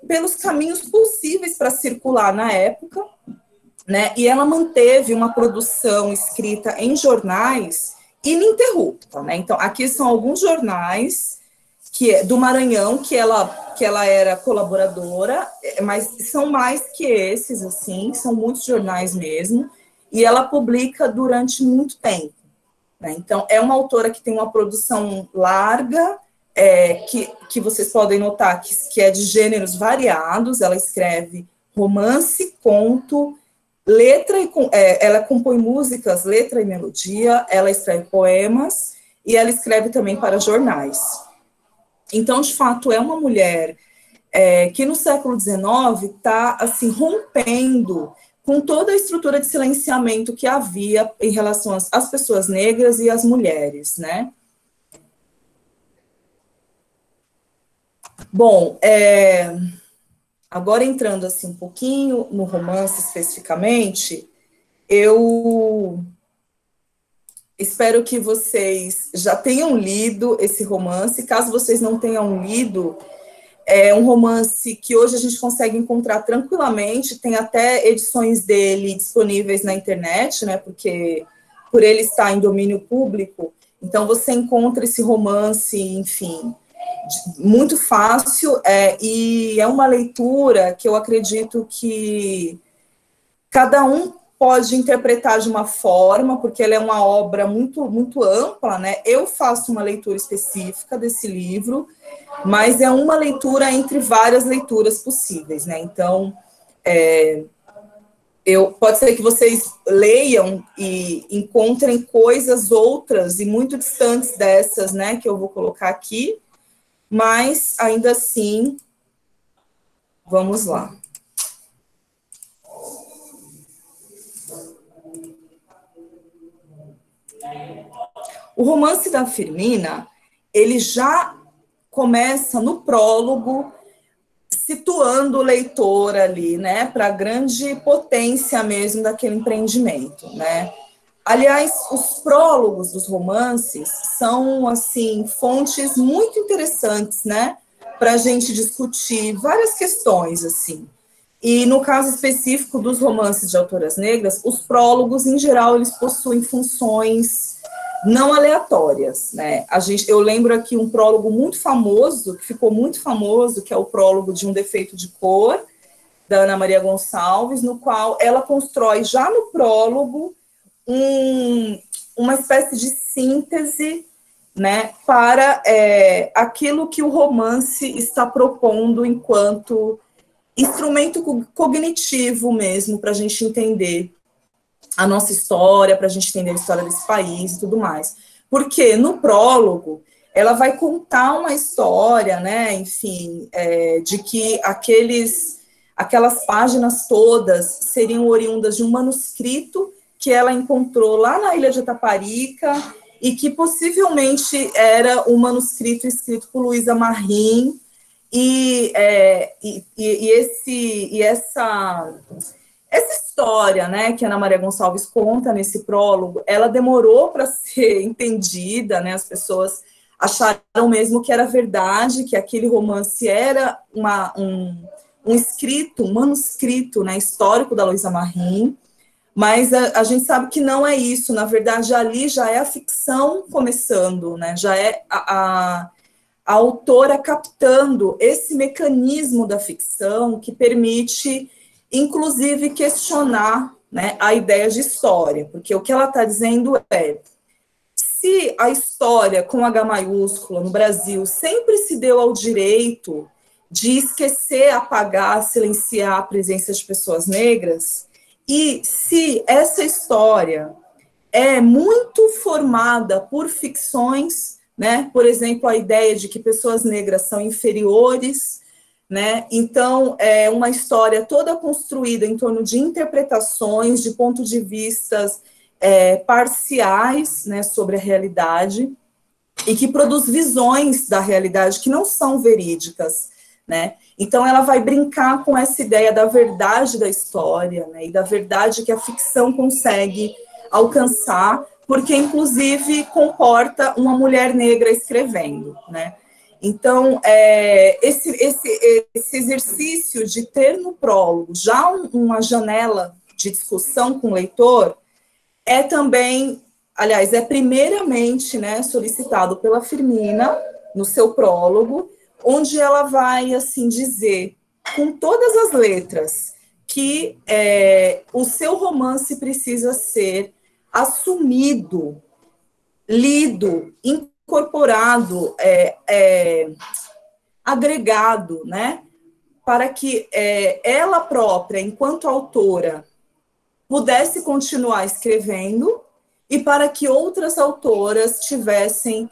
pelos caminhos possíveis para circular na época, né, e ela manteve uma produção escrita em jornais ininterrupta, né. Então, aqui são alguns jornais do Maranhão, que ela era colaboradora, mas são mais que esses, assim, são muitos jornais mesmo, e ela publica durante muito tempo, né? Então, é uma autora que tem uma produção larga, que vocês podem notar que é de gêneros variados. Ela escreve romance, conto, letra, ela compõe músicas, letra e melodia, ela escreve poemas, e ela escreve também para jornais. Então, de fato, é uma mulher que no século XIX está, assim, rompendo com toda a estrutura de silenciamento que havia em relação às pessoas negras e às mulheres, né? Bom, agora entrando, assim, um pouquinho no romance especificamente, eu espero que vocês já tenham lido esse romance. Caso vocês não tenham lido, é um romance que hoje a gente consegue encontrar tranquilamente, tem até edições dele disponíveis na internet, né, porque por ele estar em domínio público, então você encontra esse romance, enfim, muito fácil, e é uma leitura que eu acredito que cada um pode interpretar de uma forma, porque ela é uma obra muito, muito ampla, né? Eu faço uma leitura específica desse livro, mas é uma leitura entre várias leituras possíveis, né? Então, pode ser que vocês leiam e encontrem coisas outras e muito distantes dessas, né, que eu vou colocar aqui, mas, ainda assim, vamos lá. O romance da Firmina, ele já começa no prólogo, situando o leitor ali, né, para a grande potência mesmo daquele empreendimento, né. Aliás, os prólogos dos romances são, assim, fontes muito interessantes, né, para a gente discutir várias questões, assim. E no caso específico dos romances de autoras negras, os prólogos, em geral, eles possuem funções não aleatórias, né? Eu lembro aqui um prólogo muito famoso, que ficou muito famoso, que é o prólogo de Um Defeito de Cor, da Ana Maria Gonçalves, no qual ela constrói já no prólogo uma espécie de síntese, né, para aquilo que o romance está propondo enquanto instrumento cognitivo mesmo, para a gente entender a nossa história, para a gente entender a história desse país e tudo mais. Porque no prólogo, ela vai contar uma história, né, enfim, de que aquelas páginas todas seriam oriundas de um manuscrito que ela encontrou lá na ilha de Itaparica e que possivelmente era um manuscrito escrito por Luísa Marim, essa história, né, que a Ana Maria Gonçalves conta nesse prólogo, ela demorou para ser entendida, né, as pessoas acharam mesmo que era verdade, que aquele romance era um manuscrito, né, histórico da Luísa Marim, mas a gente sabe que não é isso, na verdade ali já é a ficção começando, né, já é a autora captando esse mecanismo da ficção que permite, inclusive, questionar, né, a ideia de história, porque o que ela está dizendo é, se a história com H maiúsculo no Brasil sempre se deu ao direito de esquecer, apagar, silenciar a presença de pessoas negras, e se essa história é muito formada por ficções, né? Por exemplo, a ideia de que pessoas negras são inferiores, né? Então, é uma história toda construída em torno de interpretações, de pontos de vistas parciais, né, sobre a realidade, e que produz visões da realidade que não são verídicas, né? Então, ela vai brincar com essa ideia da verdade da história, né, e da verdade que a ficção consegue alcançar, porque, inclusive, comporta uma mulher negra escrevendo, né? Então, esse exercício de ter no prólogo já uma janela de discussão com o leitor é também, aliás, é primeiramente, né, solicitado pela Firmina, no seu prólogo, onde ela vai, assim, dizer, com todas as letras, que o seu romance precisa ser assumido, lido, incorporado, agregado, né, para que ela própria, enquanto autora, pudesse continuar escrevendo e para que outras autoras tivessem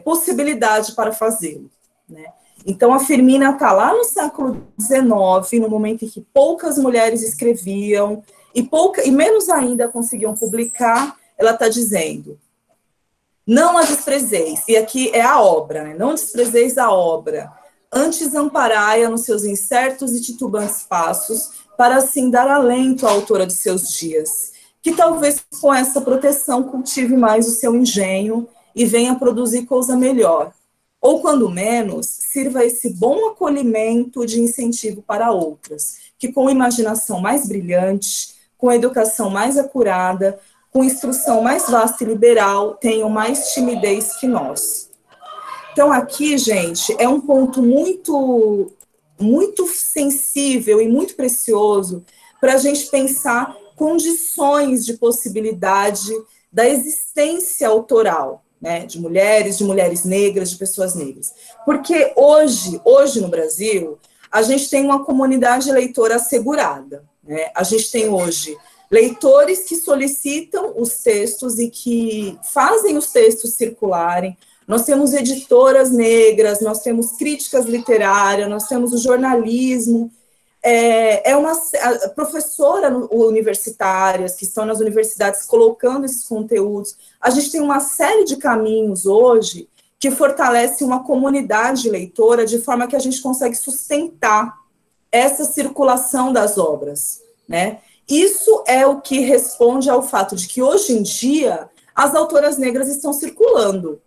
possibilidade para fazê-lo, né. Então, a Firmina está lá no século XIX, no momento em que poucas mulheres escreviam e menos ainda conseguiam publicar. Ela está dizendo, não a desprezeis, e aqui é a obra, né? Não desprezeis a obra, antes amparai-a nos seus incertos e titubantes passos, para assim dar alento à autora de seus dias, que talvez com essa proteção cultive mais o seu engenho e venha produzir coisa melhor, ou quando menos, sirva esse bom acolhimento de incentivo para outras, que com imaginação mais brilhante, com educação mais acurada, com instrução mais vasta e liberal, tenham mais timidez que nós. Então, aqui, gente, é um ponto muito, muito sensível e muito precioso para a gente pensar condições de possibilidade da existência autoral, né, de mulheres negras, de pessoas negras. Porque hoje no Brasil, a gente tem uma comunidade leitora assegurada, né? A gente tem hoje leitores que solicitam os textos e que fazem os textos circularem. Nós temos editoras negras, nós temos críticas literárias, nós temos o jornalismo, professora universitárias que estão nas universidades colocando esses conteúdos. A gente tem uma série de caminhos hoje que fortalece uma comunidade leitora de forma que a gente consegue sustentar essa circulação das obras, né? Isso é o que responde ao fato de que hoje em dia as autoras negras estão circulando.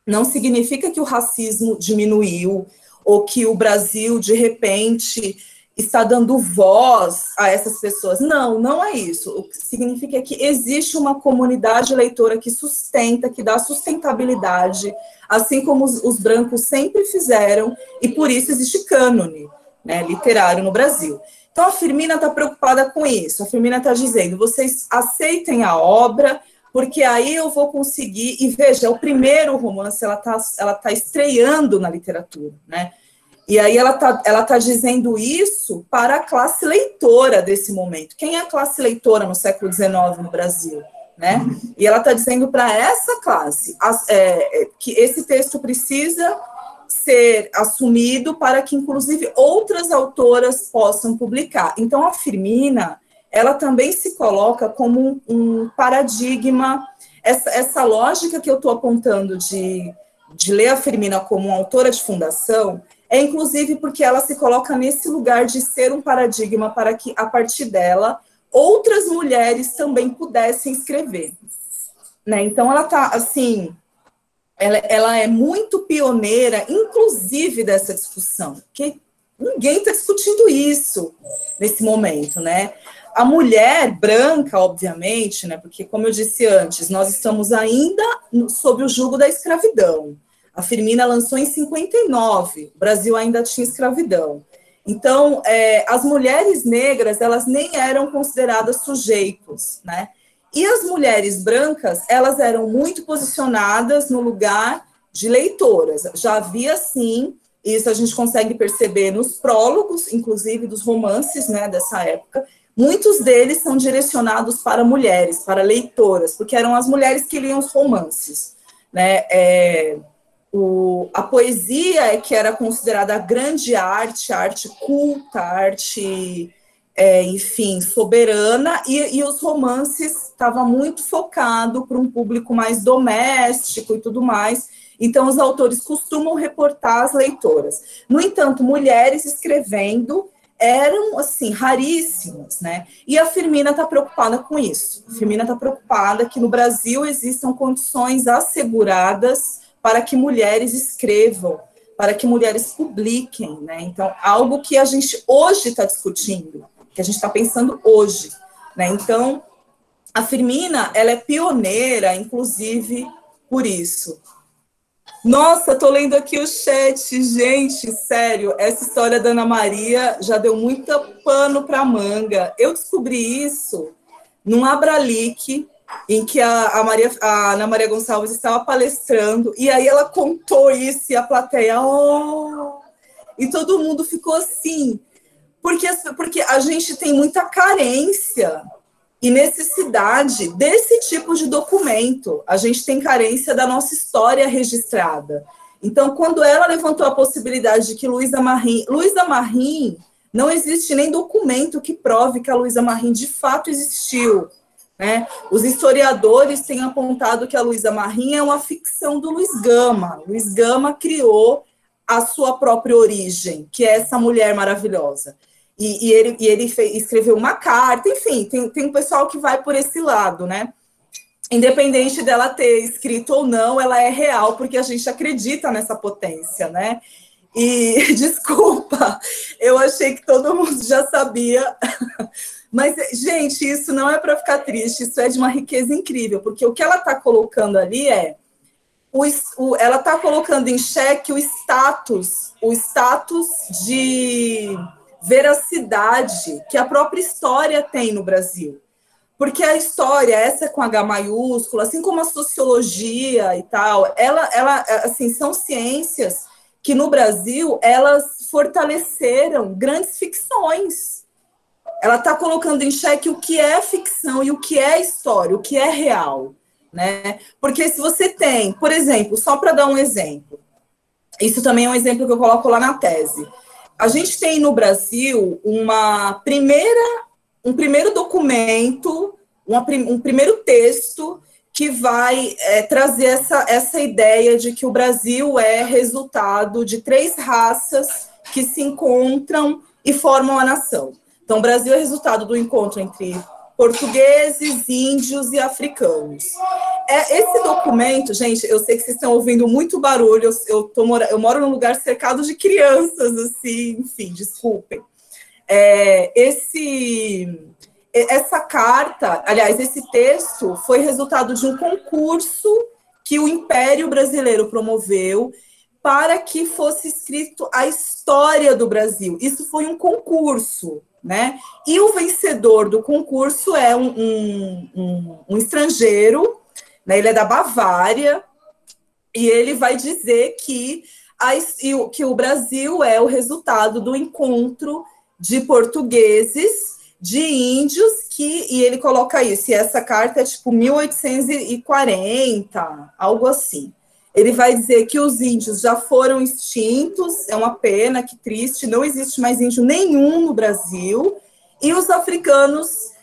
Não significa que o racismo diminuiu ou que o Brasil, de repente, está dando voz a essas pessoas. Não, não é isso. O que significa que existe uma comunidade leitora que sustenta, que dá sustentabilidade, assim como os brancos sempre fizeram, e por isso existe cânone, né, literário no Brasil. Então, a Firmina está preocupada com isso. A Firmina está dizendo, vocês aceitem a obra, porque aí eu vou conseguir... E veja, é o primeiro romance, ela tá estreando na literatura, né? E aí ela tá dizendo isso para a classe leitora desse momento. Quem é a classe leitora no século XIX no Brasil? Né? E ela está dizendo para essa classe que esse texto precisa ser assumido para que, inclusive, outras autoras possam publicar. Então, a Firmina, ela também se coloca como um paradigma, essa lógica que eu estou apontando de ler a Firmina como uma autora de fundação, inclusive porque ela se coloca nesse lugar de ser um paradigma para que, a partir dela, outras mulheres também pudessem escrever. Né? Então, ela está, assim, ela é muito pioneira, inclusive, dessa discussão, porque ninguém está discutindo isso nesse momento, né? A mulher branca, obviamente, né? Porque, como eu disse antes, nós estamos ainda sob o jugo da escravidão. A Firmina lançou em 59, o Brasil ainda tinha escravidão. Então, as mulheres negras, elas nem eram consideradas sujeitos, né? E as mulheres brancas, elas eram muito posicionadas no lugar de leitoras. Já havia, sim, isso a gente consegue perceber nos prólogos, inclusive dos romances, né, dessa época. Muitos deles são direcionados para mulheres, para leitoras, porque eram as mulheres que liam os romances, né? A poesia é que era considerada a grande arte, a arte culta, a arte, enfim, soberana, e os romances estavam muito focados para um público mais doméstico e tudo mais, então os autores costumam reportar as leitoras. No entanto, mulheres escrevendo eram, assim, raríssimas, né? E a Firmina está preocupada com isso. A Firmina está preocupada que no Brasil existam condições asseguradas para que mulheres escrevam, para que mulheres publiquem, né? Então, algo que a gente hoje está discutindo, que a gente está pensando hoje, né? Então, a Firmina, ela é pioneira, inclusive, por isso. Nossa, tô lendo aqui o chat, gente, sério, essa história da Ana Maria já deu muito pano para manga. Eu descobri isso num Abralic, em que a Ana Maria Gonçalves estava palestrando, e aí ela contou isso, e a plateia, e todo mundo ficou assim, porque a gente tem muita carência e necessidade desse tipo de documento, a gente tem carência da nossa história registrada. Então, quando ela levantou a possibilidade de que Luísa Marim, não existe nem documento que prove que a Luísa Marim de fato existiu, né? Os historiadores têm apontado que a Luísa Marim é uma ficção do Luiz Gama. Luiz Gama criou a sua própria origem, que é essa mulher maravilhosa. E ele escreveu uma carta, enfim, tem um pessoal que vai por esse lado, né? Independente dela ter escrito ou não, ela é real, porque a gente acredita nessa potência, né? E, desculpa, eu achei que todo mundo já sabia... Mas, gente, isso não é para ficar triste, isso é de uma riqueza incrível, porque o que ela está colocando ali ela está colocando em xeque o status de veracidade que a própria história tem no Brasil. Porque a história, essa com H maiúsculo, assim como a sociologia e tal, assim, são ciências que no Brasil, elas fortaleceram grandes ficções. Ela está colocando em xeque o que é ficção e o que é história, o que é real, né? Porque se você tem, por exemplo, só para dar um exemplo, isso também é um exemplo que eu coloco lá na tese. A gente tem no Brasil um primeiro documento, um primeiro texto que vai trazer essa ideia de que o Brasil é resultado de 3 raças que se encontram e formam a nação. Então, o Brasil é resultado do encontro entre portugueses, índios e africanos. Esse documento, gente, eu sei que vocês estão ouvindo muito barulho, eu moro num lugar cercado de crianças, assim, enfim, desculpem. Essa carta, aliás, esse texto foi resultado de um concurso que o Império Brasileiro promoveu para que fosse escrito a história do Brasil. Isso foi um concurso, né? E o vencedor do concurso é um estrangeiro, né? Ele é da Bavária, e ele vai dizer que o Brasil é o resultado do encontro de portugueses, de índios, e ele coloca isso, e essa carta é tipo 1840, algo assim. Ele vai dizer que os índios já foram extintos, é uma pena, que triste, não existe mais índio nenhum no Brasil, e os africanos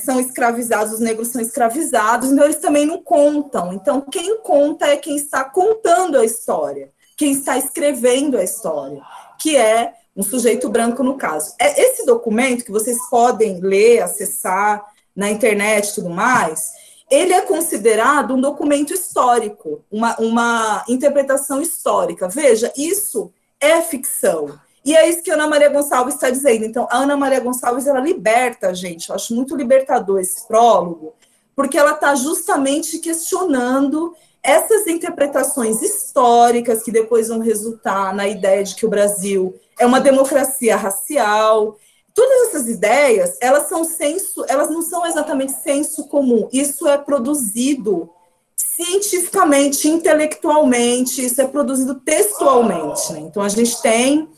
são escravizados, os negros são escravizados, então eles também não contam. Então, quem conta é quem está contando a história, quem está escrevendo a história, que é um sujeito branco no caso. Esse documento, que vocês podem ler, acessar na internet e tudo mais, ele é considerado um documento histórico, uma interpretação histórica. Veja, isso é ficção. E é isso que a Ana Maria Gonçalves está dizendo. Então, a Ana Maria Gonçalves, ela liberta a gente. Eu acho muito libertador esse prólogo, porque ela está justamente questionando essas interpretações históricas que depois vão resultar na ideia de que o Brasil é uma democracia racial. Todas essas ideias, elas não são exatamente senso comum. Isso é produzido cientificamente, intelectualmente, isso é produzido textualmente, né? Então, a gente tem,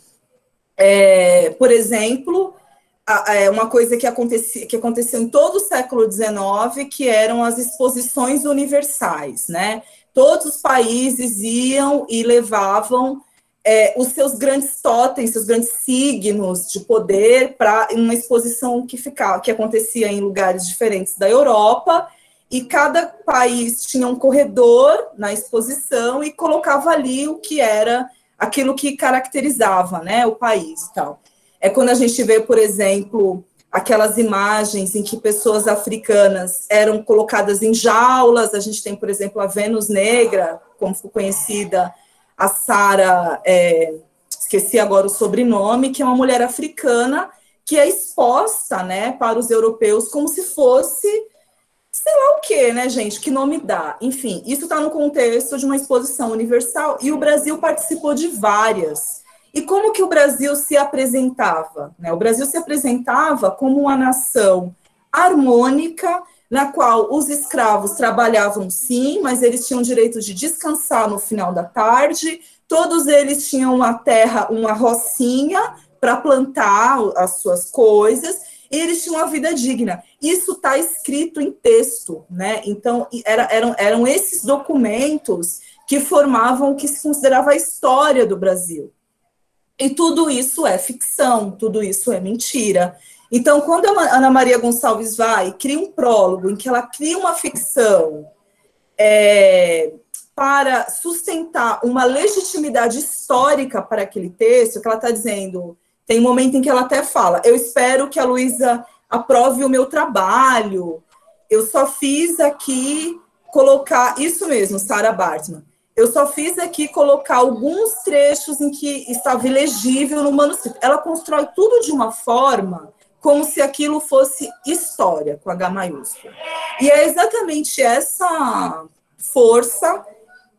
por exemplo, uma coisa que aconteceu em todo o século XIX, que eram as exposições universais, né? Todos os países iam e levavam os seus grandes totens, seus grandes signos de poder para uma exposição que acontecia em lugares diferentes da Europa, e cada país tinha um corredor na exposição e colocava ali o que era aquilo que caracterizava, né, o país e tal. É quando a gente vê, por exemplo, aquelas imagens em que pessoas africanas eram colocadas em jaulas. A gente tem, por exemplo, a Vênus Negra, como ficou conhecida, a Sara, esqueci agora o sobrenome, que é uma mulher africana que é exposta, né, para os europeus como se fosse, sei lá o quê, né, gente, que nome dá? Enfim, isso está no contexto de uma exposição universal, e o Brasil participou de várias. E como que o Brasil se apresentava? Né? O Brasil se apresentava como uma nação harmônica, na qual os escravos trabalhavam sim, mas eles tinham direito de descansar no final da tarde, todos eles tinham uma terra, uma rocinha para plantar as suas coisas, e eles tinham uma vida digna. Isso está escrito em texto, né? Então, eram esses documentos que formavam o que se considerava a história do Brasil. E tudo isso é ficção, tudo isso é mentira. Então, quando a Ana Maria Gonçalves vai e cria um prólogo em que ela cria uma ficção para sustentar uma legitimidade histórica para aquele texto, que ela está dizendo, tem um momento em que ela até fala, eu espero que a Luísa aprove o meu trabalho, eu só fiz aqui colocar, isso mesmo, Sarah Bartman, eu só fiz aqui colocar alguns trechos em que estava ilegível no manuscrito. Ela constrói tudo de uma forma como se aquilo fosse história, com H maiúsculo. E é exatamente essa força,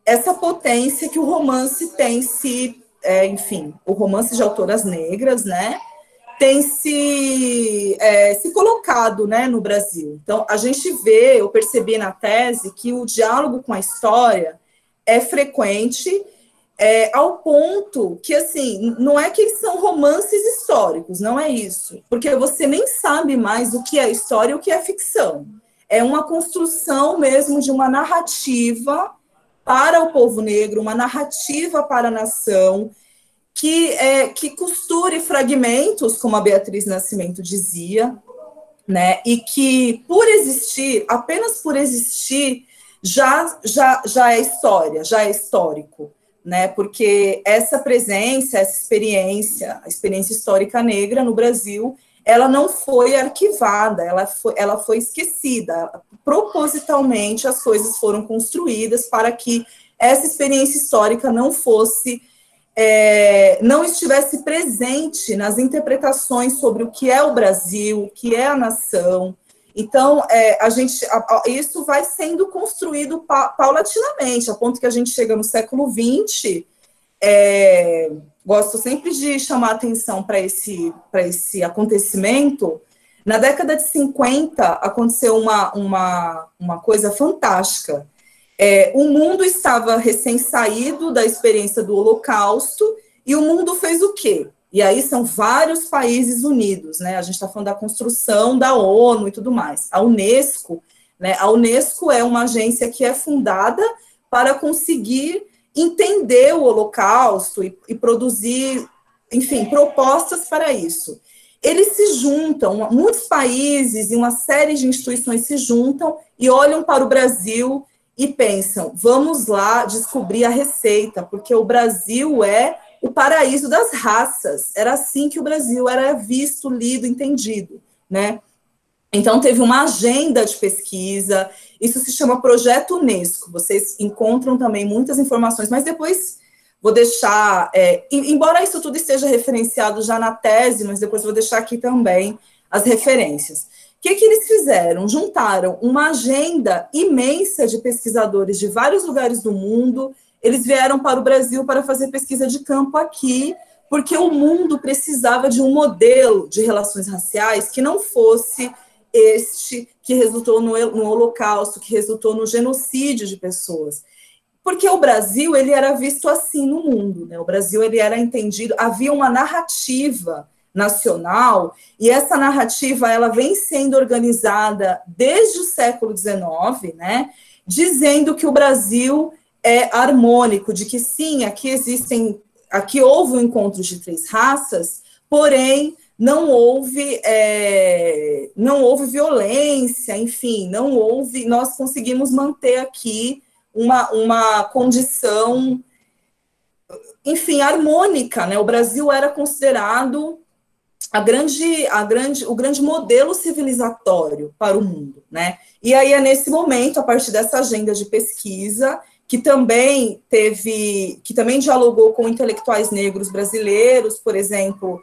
essa potência que o romance tem enfim, o romance de autoras negras, né, tem se colocado, né, no Brasil. Então, a gente vê, eu percebi na tese, que o diálogo com a história é frequente, ao ponto que, assim, não é que eles são romances históricos, não é isso, porque você nem sabe mais o que é história e o que é ficção. É uma construção mesmo de uma narrativa para o povo negro, uma narrativa para a nação, que costure fragmentos, como a Beatriz Nascimento dizia, né, e que, por existir, apenas por existir, já é história, já é histórico, né? Porque essa presença, essa experiência, a experiência histórica negra no Brasil, ela não foi arquivada, ela foi esquecida. Propositalmente, as coisas foram construídas para que essa experiência histórica não fosse não estivesse presente nas interpretações sobre o que é o Brasil, o que é a nação. Então, isso vai sendo construído paulatinamente, a ponto que a gente chega no século XX. Gosto sempre de chamar atenção para esse acontecimento. Na década de 50, aconteceu uma coisa fantástica. O mundo estava recém-saído da experiência do Holocausto, e o mundo fez o quê? E aí são vários países unidos, né? A gente está falando da construção da ONU e tudo mais. A Unesco, né? A Unesco é uma agência que é fundada para conseguir entender o Holocausto e produzir, enfim, propostas para isso. Eles se juntam, muitos países e uma série de instituições se juntam e olham para o Brasil e pensam, vamos lá descobrir a receita, porque o Brasil é o paraíso das raças. Era assim que o Brasil era visto, lido, entendido, né? Então, teve uma agenda de pesquisa, isso se chama Projeto Unesco. Vocês encontram também muitas informações, mas depois vou deixar, embora isso tudo esteja referenciado já na tese, mas depois vou deixar aqui também as referências. O que eles fizeram? Juntaram uma agenda imensa de pesquisadores de vários lugares do mundo. Eles vieram para o Brasil para fazer pesquisa de campo aqui, porque o mundo precisava de um modelo de relações raciais que não fosse este que resultou no Holocausto, que resultou no genocídio de pessoas. Porque o Brasil, ele era visto assim no mundo, né? O Brasil, ele era entendido, havia uma narrativa nacional, e essa narrativa, ela vem sendo organizada desde o século XIX, né? Dizendo que o Brasil é harmônico, de que sim, aqui houve um encontro de 3 raças, porém, não houve violência, enfim, nós conseguimos manter aqui uma condição, enfim, harmônica, né? O Brasil era considerado o grande modelo civilizatório para o mundo, né? E aí é nesse momento, a partir dessa agenda de pesquisa, que também dialogou com intelectuais negros brasileiros, por exemplo,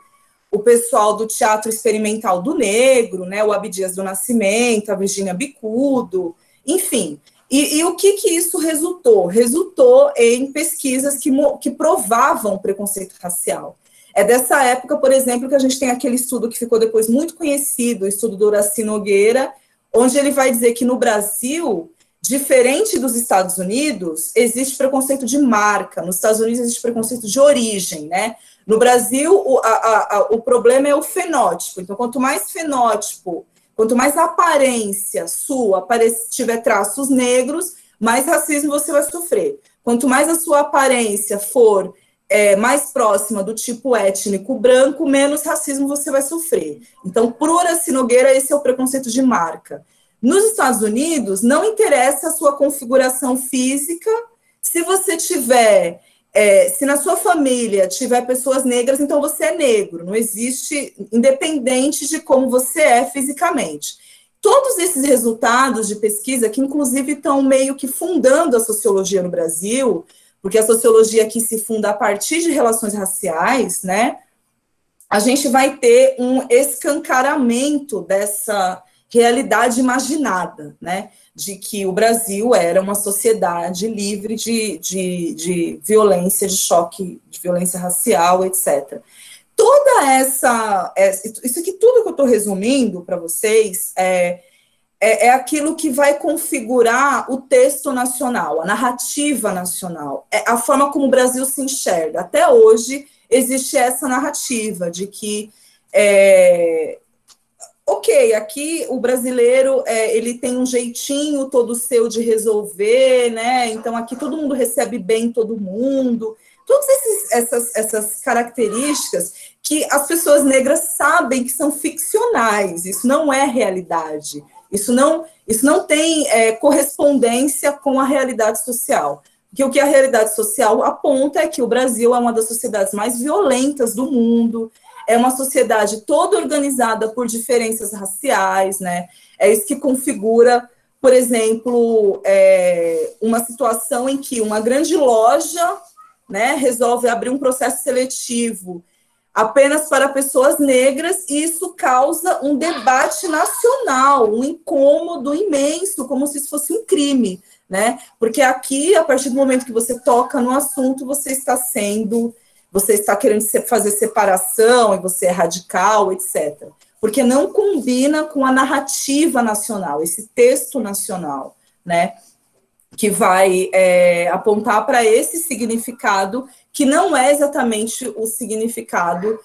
o pessoal do Teatro Experimental do Negro, né, o Abdias do Nascimento, a Virgínia Bicudo, enfim. E o que isso resultou? Resultou em pesquisas que provavam o preconceito racial. É dessa época, por exemplo, que a gente tem aquele estudo que ficou depois muito conhecido, o estudo do Horaci Nogueira, onde ele vai dizer que no Brasil, diferente dos Estados Unidos, existe preconceito de marca, nos Estados Unidos existe preconceito de origem, né? No Brasil, o problema é o fenótipo. Então, quanto mais fenótipo, quanto mais aparência sua tiver traços negros, mais racismo você vai sofrer. Quanto mais a sua aparência for mais próxima do tipo étnico branco, menos racismo você vai sofrer. Então, por Horaci Nogueira, esse é o preconceito de marca. Nos Estados Unidos, não interessa a sua configuração física, se você tiver... se na sua família tiver pessoas negras, então você é negro, não existe, independente de como você é fisicamente. Todos esses resultados de pesquisa, que inclusive estão meio que fundando a sociologia no Brasil, porque a sociologia aqui se funda a partir de relações raciais, né? A gente vai ter um escancaramento dessa realidade imaginada, né? De que o Brasil era uma sociedade livre de violência, de choque, de violência racial, etc. Toda isso aqui, tudo que eu estou resumindo para vocês, é aquilo que vai configurar o texto nacional, a narrativa nacional, a forma como o Brasil se enxerga. Até hoje, existe essa narrativa de que... ok, aqui o brasileiro, ele tem um jeitinho todo seu de resolver, né? Então, aqui todo mundo recebe bem todo mundo. Todas essas características que as pessoas negras sabem que são ficcionais, isso não é realidade. Isso não tem correspondência com a realidade social. Porque o que a realidade social aponta é que o Brasil é uma das sociedades mais violentas do mundo, é uma sociedade toda organizada por diferenças raciais, né? É isso que configura, por exemplo, uma situação em que uma grande loja né, resolve abrir um processo seletivo apenas para pessoas negras, e isso causa um debate nacional, um incômodo imenso, como se isso fosse um crime, né? Porque aqui, a partir do momento que você toca no assunto, você está querendo fazer separação, e você é radical, etc. Porque não combina com a narrativa nacional, esse texto nacional, né? Que vai apontar para esse significado, que não é exatamente o significado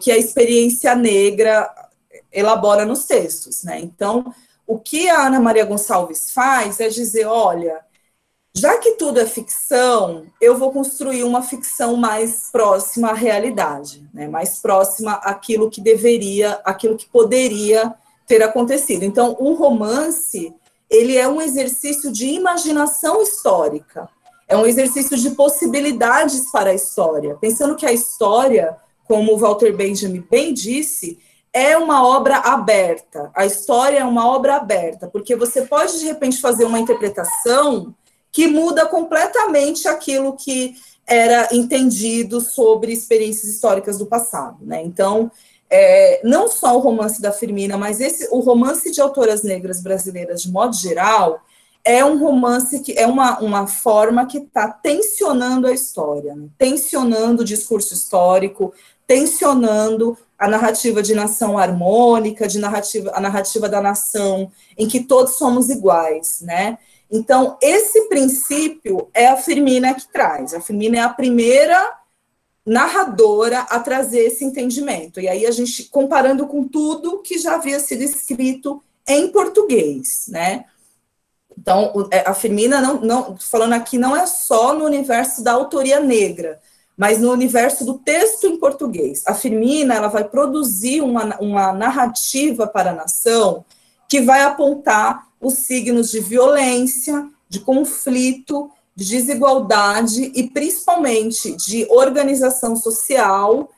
que a experiência negra elabora nos textos, né? Então, o que a Ana Maria Gonçalves faz é dizer, olha, já que tudo é ficção, eu vou construir uma ficção mais próxima à realidade, né? Mais próxima àquilo que deveria, àquilo que poderia ter acontecido. Então, o romance, ele é um exercício de imaginação histórica, é um exercício de possibilidades para a história, pensando que a história, como o Walter Benjamin bem disse, é uma obra aberta. A história é uma obra aberta, porque você pode, de repente, fazer uma interpretação que muda completamente aquilo que era entendido sobre experiências históricas do passado, né? Então, não só o romance da Firmina, mas o romance de autoras negras brasileiras, de modo geral, é um romance que é uma forma que está tensionando a história, né? Tensionando o discurso histórico, tensionando a narrativa de nação harmônica, a narrativa da nação em que todos somos iguais, né? Então, esse princípio é a Firmina que traz. A Firmina é a primeira narradora a trazer esse entendimento. E aí a gente, comparando com tudo que já havia sido escrito em português, né? Então, a Firmina, falando aqui, não é só no universo da autoria negra, mas no universo do texto em português. A Firmina, ela vai produzir uma narrativa para a nação que vai apontar os signos de violência, de conflito, de desigualdade e, principalmente, de organização social,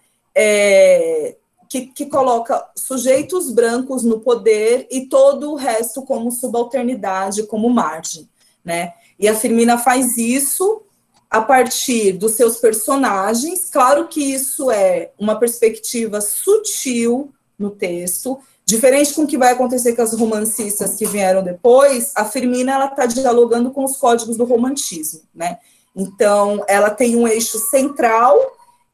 que coloca sujeitos brancos no poder e todo o resto como subalternidade, como margem, né? E a Firmina faz isso a partir dos seus personagens. Claro que isso é uma perspectiva sutil no texto, diferente com o que vai acontecer com as romancistas que vieram depois. A Firmina, ela está dialogando com os códigos do romantismo, né? Então, ela tem um eixo central,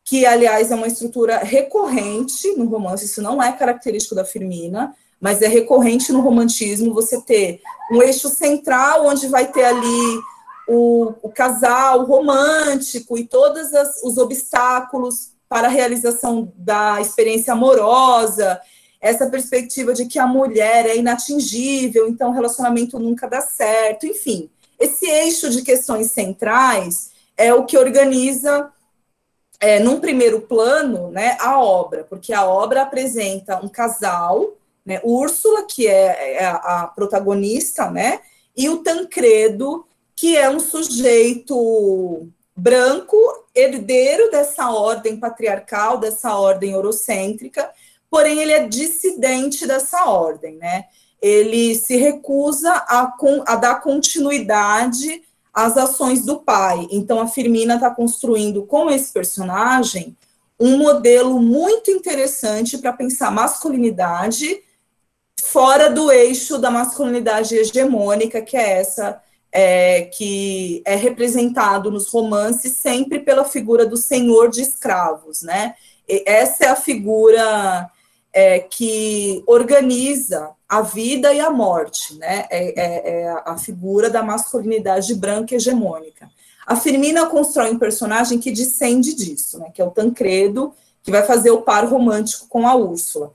que, aliás, é uma estrutura recorrente no romance. Isso não é característico da Firmina, mas é recorrente no romantismo você ter um eixo central, onde vai ter ali o casal romântico e todos os obstáculos para a realização da experiência amorosa, essa perspectiva de que a mulher é inatingível, então o relacionamento nunca dá certo, enfim. Esse eixo de questões centrais é o que organiza, num primeiro plano, né, a obra, porque a obra apresenta um casal, né, Úrsula, que é a protagonista, né, e o Tancredo, que é um sujeito branco, herdeiro dessa ordem patriarcal, dessa ordem eurocêntrica, porém ele é dissidente dessa ordem, né? Ele se recusa a dar continuidade às ações do pai. Então, a Firmina está construindo com esse personagem um modelo muito interessante para pensar masculinidade fora do eixo da masculinidade hegemônica, que é essa que é representado nos romances sempre pela figura do senhor de escravos, né? E essa é a figura que organiza a vida e a morte, né? É a figura da masculinidade branca hegemônica. A Firmina constrói um personagem que descende disso, né? Que é o Tancredo, que vai fazer o par romântico com a Úrsula.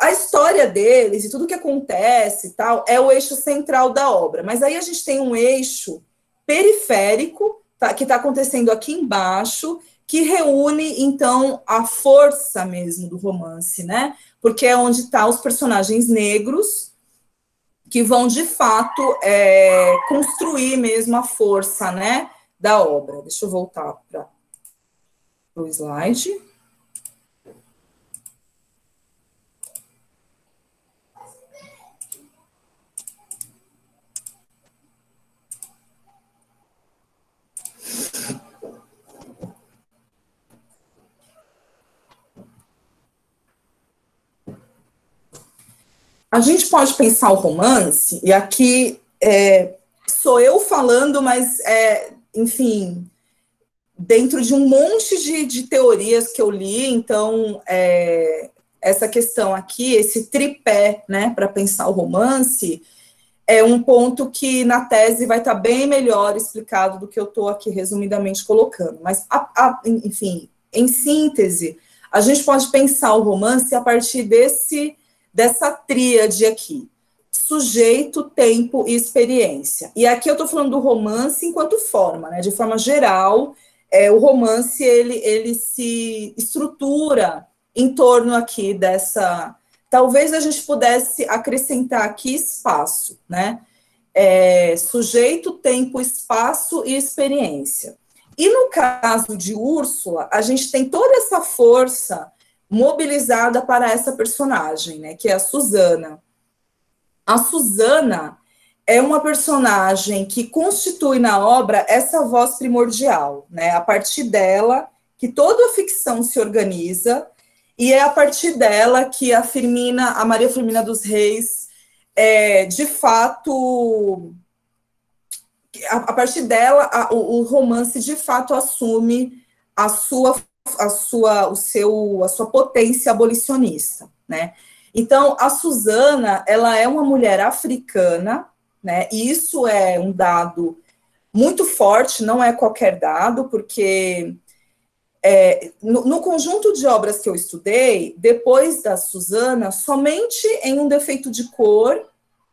A história deles e tudo que acontece e tal é o eixo central da obra, mas aí a gente tem um eixo periférico, tá, que está acontecendo aqui embaixo, que reúne, então, a força mesmo do romance, né? Porque é onde estão os personagens negros que vão, de fato, construir mesmo a força, né, da obra. Deixa eu voltar para o slide. A gente pode pensar o romance, e aqui sou eu falando, mas, enfim, dentro de um monte de teorias que eu li, então, essa questão aqui, esse tripé, né, para pensar o romance, é um ponto que na tese vai estar bem melhor explicado do que eu estou aqui resumidamente colocando. Mas, enfim, em síntese, a gente pode pensar o romance a partir dessa tríade aqui: sujeito, tempo e experiência. E aqui eu estou falando do romance enquanto forma, né? De forma geral, o romance ele se estrutura em torno aqui dessa. Talvez a gente pudesse acrescentar aqui espaço, né? Sujeito, tempo, espaço e experiência. E no caso de Úrsula, a gente tem toda essa força mobilizada para essa personagem, né? Que é a Susana. A Susana é uma personagem que constitui na obra essa voz primordial, né? A partir dela que toda a ficção se organiza. E é a partir dela que a Maria Firmina dos Reis, de fato, a partir dela, o romance de fato assume a sua potência abolicionista, né? Então, a Susana, ela é uma mulher africana, né? E isso é um dado muito forte, não é qualquer dado, porque no conjunto de obras que eu estudei, depois da Susana, somente em Um Defeito de Cor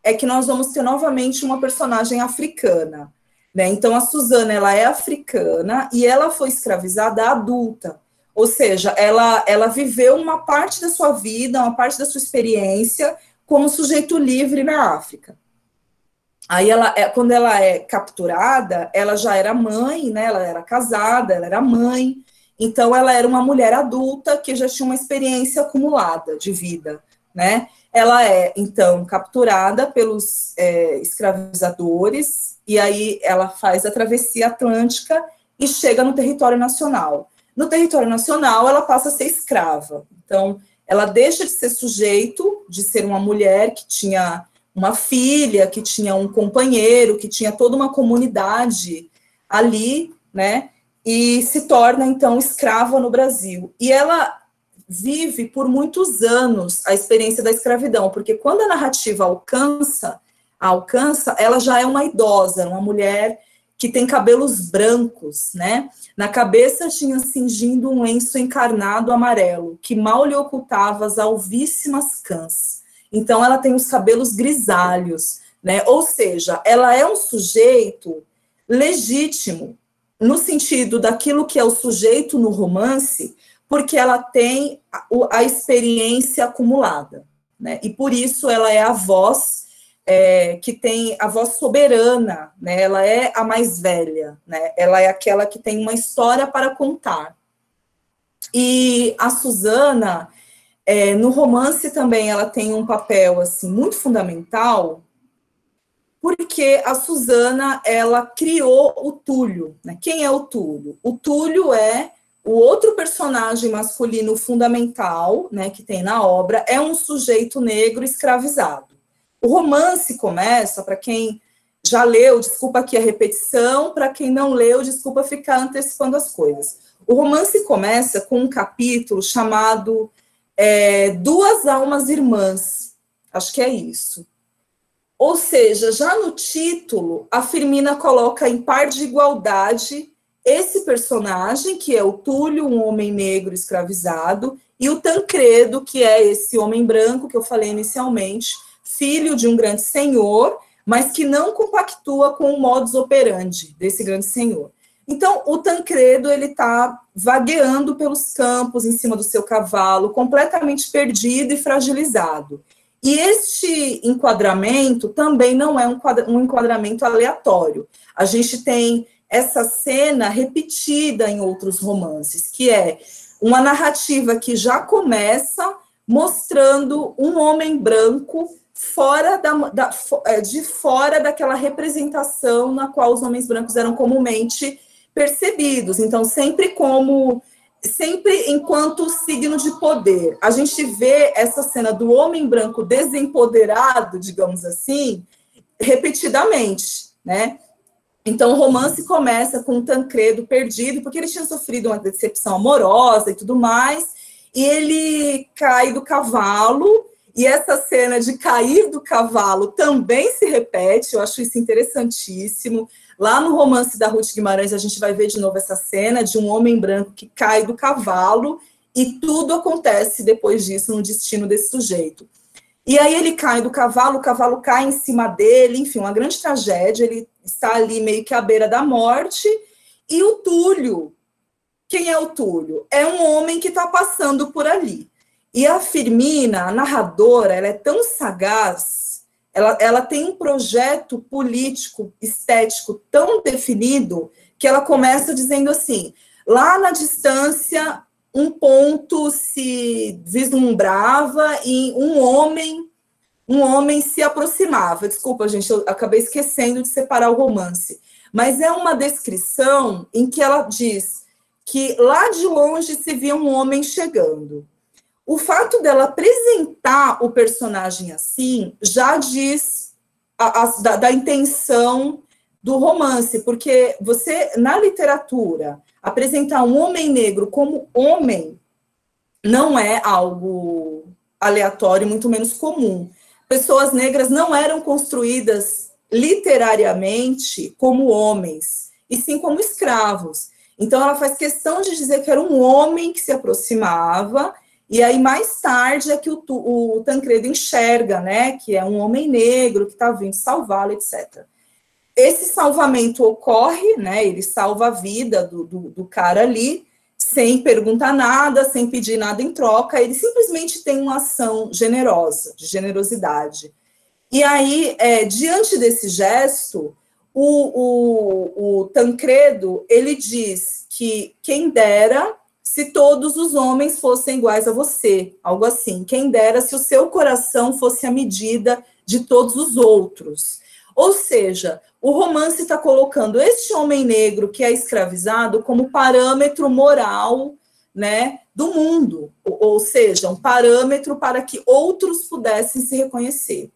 é que nós vamos ter novamente uma personagem africana, né? Então, a Susana, ela é africana e ela foi escravizada adulta, ou seja, ela viveu uma parte da sua vida, uma parte da sua experiência como sujeito livre na África. Aí, quando ela é capturada, ela já era mãe, né? Ela era casada, ela era mãe. Então, ela era uma mulher adulta que já tinha uma experiência acumulada de vida, né? Ela é, então, capturada pelos escravizadores, e aí ela faz a travessia atlântica e chega no território nacional. No território nacional, ela passa a ser escrava. Então, ela deixa de ser sujeito, de ser uma mulher que tinha uma filha, que tinha um companheiro, que tinha toda uma comunidade ali, né? E se torna, então, escrava no Brasil. E ela vive por muitos anos a experiência da escravidão, porque quando a narrativa alcança, ela já é uma idosa, uma mulher que tem cabelos brancos, né? Na cabeça tinha cingindo um lenço encarnado amarelo, que mal lhe ocultava as alvíssimas cãs. Então, ela tem os cabelos grisalhos, né? Ou seja, ela é um sujeito legítimo, no sentido daquilo que é o sujeito no romance, porque ela tem a experiência acumulada, né? E por isso ela é a voz que tem a voz soberana, né? Ela é a mais velha, né? Ela é aquela que tem uma história para contar. E a Susana, no romance também, ela tem um papel assim muito fundamental, porque a Susana, ela criou o Túlio, né? Quem é o Túlio? O Túlio é o outro personagem masculino fundamental, né, que tem na obra, é um sujeito negro escravizado. O romance começa, para quem já leu, desculpa aqui a repetição, para quem não leu, desculpa ficar antecipando as coisas. O romance começa com um capítulo chamado Duas Almas Irmãs, acho que é isso. Ou seja, já no título, a Firmina coloca em par de igualdade esse personagem, que é o Túlio, um homem negro escravizado, e o Tancredo, que é esse homem branco que eu falei inicialmente, filho de um grande senhor, mas que não compactua com o modus operandi desse grande senhor. Então, o Tancredo, ele está vagueando pelos campos, em cima do seu cavalo, completamente perdido e fragilizado. E este enquadramento também não é um enquadramento aleatório. A gente tem essa cena repetida em outros romances, que é uma narrativa que já começa mostrando um homem branco fora de fora daquela representação na qual os homens brancos eram comumente percebidos. Então, sempre como sempre enquanto signo de poder. A gente vê essa cena do homem branco desempoderado, digamos assim, repetidamente, né? Então, o romance começa com o Tancredo perdido, porque ele tinha sofrido uma decepção amorosa e tudo mais, e ele cai do cavalo, e essa cena de cair do cavalo também se repete, eu acho isso interessantíssimo. Lá no romance da Ruth Guimarães, a gente vai ver de novo essa cena de um homem branco que cai do cavalo, e tudo acontece depois disso no destino desse sujeito. E aí ele cai do cavalo, o cavalo cai em cima dele, enfim, uma grande tragédia, ele está ali meio que à beira da morte, e o Túlio, quem é o Túlio? É um homem que está passando por ali. E a Firmina, a narradora, ela é tão sagaz, ela tem um projeto político, estético tão definido, que ela começa dizendo assim, lá na distância, um ponto se vislumbrava e um homem se aproximava. Desculpa, gente, eu acabei esquecendo de separar o romance. Mas é uma descrição em que ela diz que lá de longe se via um homem chegando. O fato dela apresentar o personagem assim já diz da intenção do romance, porque você, na literatura, apresentar um homem negro como homem não é algo aleatório, muito menos comum. Pessoas negras não eram construídas literariamente como homens, e sim como escravos. Então, ela faz questão de dizer que era um homem que se aproximava, e aí, mais tarde, é que o Tancredo enxerga, né, que é um homem negro que está vindo salvá-lo, etc. Esse salvamento ocorre, né, ele salva a vida do cara ali, sem perguntar nada, sem pedir nada em troca, ele simplesmente tem uma ação generosa, de generosidade. E aí, diante desse gesto, o Tancredo, ele diz que quem dera se todos os homens fossem iguais a você, algo assim, quem dera se o seu coração fosse a medida de todos os outros. Ou seja, o romance está colocando este homem negro que é escravizado como parâmetro moral, né, do mundo, ou seja, um parâmetro para que outros pudessem se reconhecer.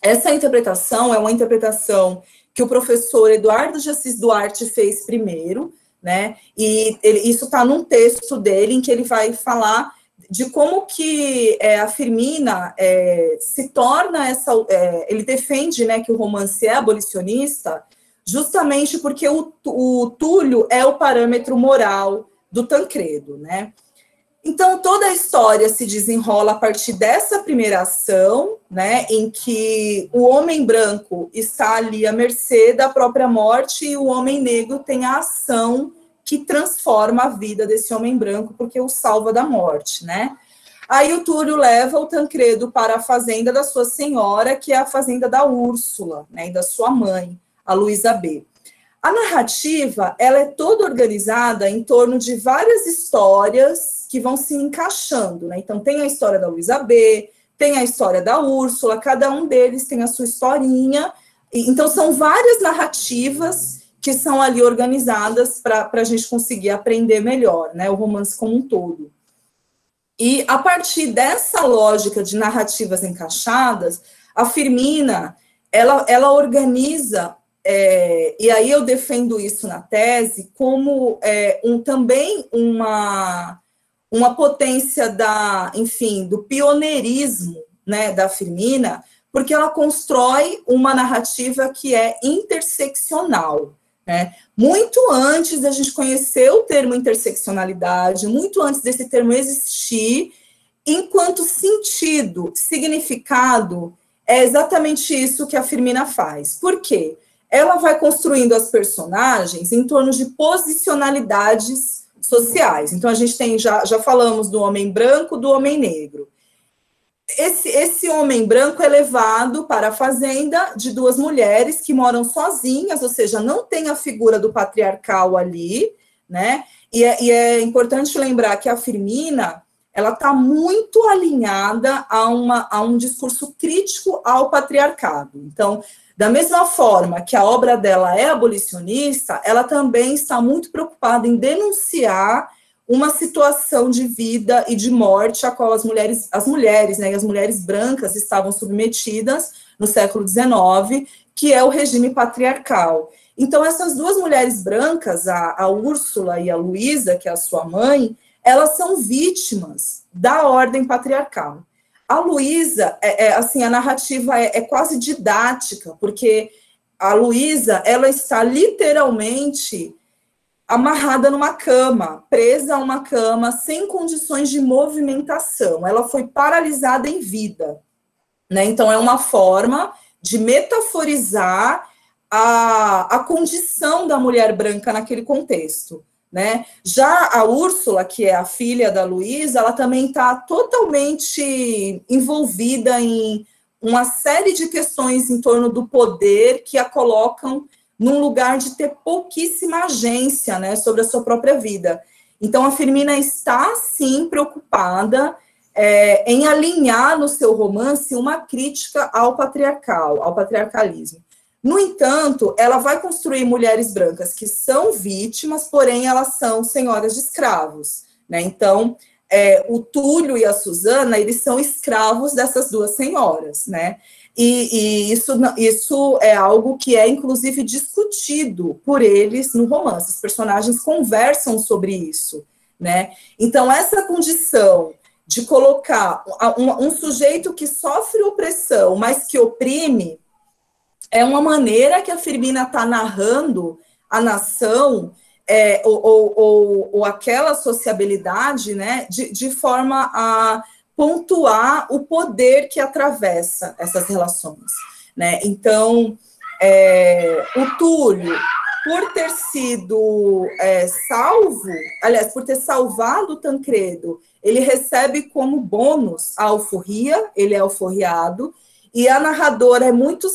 Essa interpretação é uma interpretação que o professor Eduardo de Assis Duarte fez primeiro, né, e isso está num texto dele em que ele vai falar de como que a Firmina se torna ele defende, né, que o romance é abolicionista, justamente porque o Túlio é o parâmetro moral do Tancredo, né. Então, toda a história se desenrola a partir dessa primeira ação, né, em que o homem branco está ali à mercê da própria morte e o homem negro tem a ação que transforma a vida desse homem branco, porque o salva da morte, né. Aí o Túlio leva o Tancredo para a fazenda da sua senhora, que é a fazenda da Úrsula, né, e da sua mãe, a Luísa B. A narrativa, ela é toda organizada em torno de várias histórias que vão se encaixando, né? Então, tem a história da Luísa B, tem a história da Úrsula, cada um deles tem a sua historinha. Então, são várias narrativas que são ali organizadas para a gente conseguir aprender melhor, né? O romance como um todo. E, a partir dessa lógica de narrativas encaixadas, a Firmina, ela organiza... e aí eu defendo isso na tese como também uma potência do pioneirismo, né, da Firmina, porque ela constrói uma narrativa que é interseccional, né? Muito antes da gente conhecer o termo interseccionalidade, muito antes desse termo existir, enquanto sentido, significado, é exatamente isso que a Firmina faz. Por quê? Ela vai construindo as personagens em torno de posicionalidades sociais. Então, a gente tem, já falamos do homem branco, do homem negro. Esse homem branco é levado para a fazenda de duas mulheres que moram sozinhas, ou seja, não tem a figura do patriarcal ali, né? E é importante lembrar que a Firmina, ela está muito alinhada a um discurso crítico ao patriarcado. Então, da mesma forma que a obra dela é abolicionista, ela também está muito preocupada em denunciar uma situação de vida e de morte a qual as mulheres, né, e as mulheres brancas estavam submetidas no século XIX, que é o regime patriarcal. Então, essas duas mulheres brancas, a Úrsula e a Luísa, que é a sua mãe, elas são vítimas da ordem patriarcal. A Luísa, assim, a narrativa é quase didática, porque a Luísa, ela está literalmente amarrada numa cama, presa a uma cama, sem condições de movimentação. Ela foi paralisada em vida, né? Então, é uma forma de metaforizar a condição da mulher branca naquele contexto, né? Já a Úrsula, que é a filha da Luísa, ela também está totalmente envolvida em uma série de questões em torno do poder que a colocam num lugar de ter pouquíssima agência, né, sobre a sua própria vida. Então, a Firmina está, sim, preocupada em alinhar no seu romance uma crítica ao patriarcalismo. No entanto, ela vai construir mulheres brancas que são vítimas, porém, elas são senhoras de escravos, né? Então, o Túlio e a Susana, eles são escravos dessas duas senhoras, né? E isso é algo que é, inclusive, discutido por eles no romance. Os personagens conversam sobre isso, né? Então, essa condição de colocar um sujeito que sofre opressão, mas que oprime, é uma maneira que a Firmina está narrando a nação, ou aquela sociabilidade, né, de forma a pontuar o poder que atravessa essas relações, né? Então, o Túlio, por ter sido salvo, aliás, por ter salvado o Tancredo, ele recebe como bônus a alforria, ele é alforriado, e a narradora é muito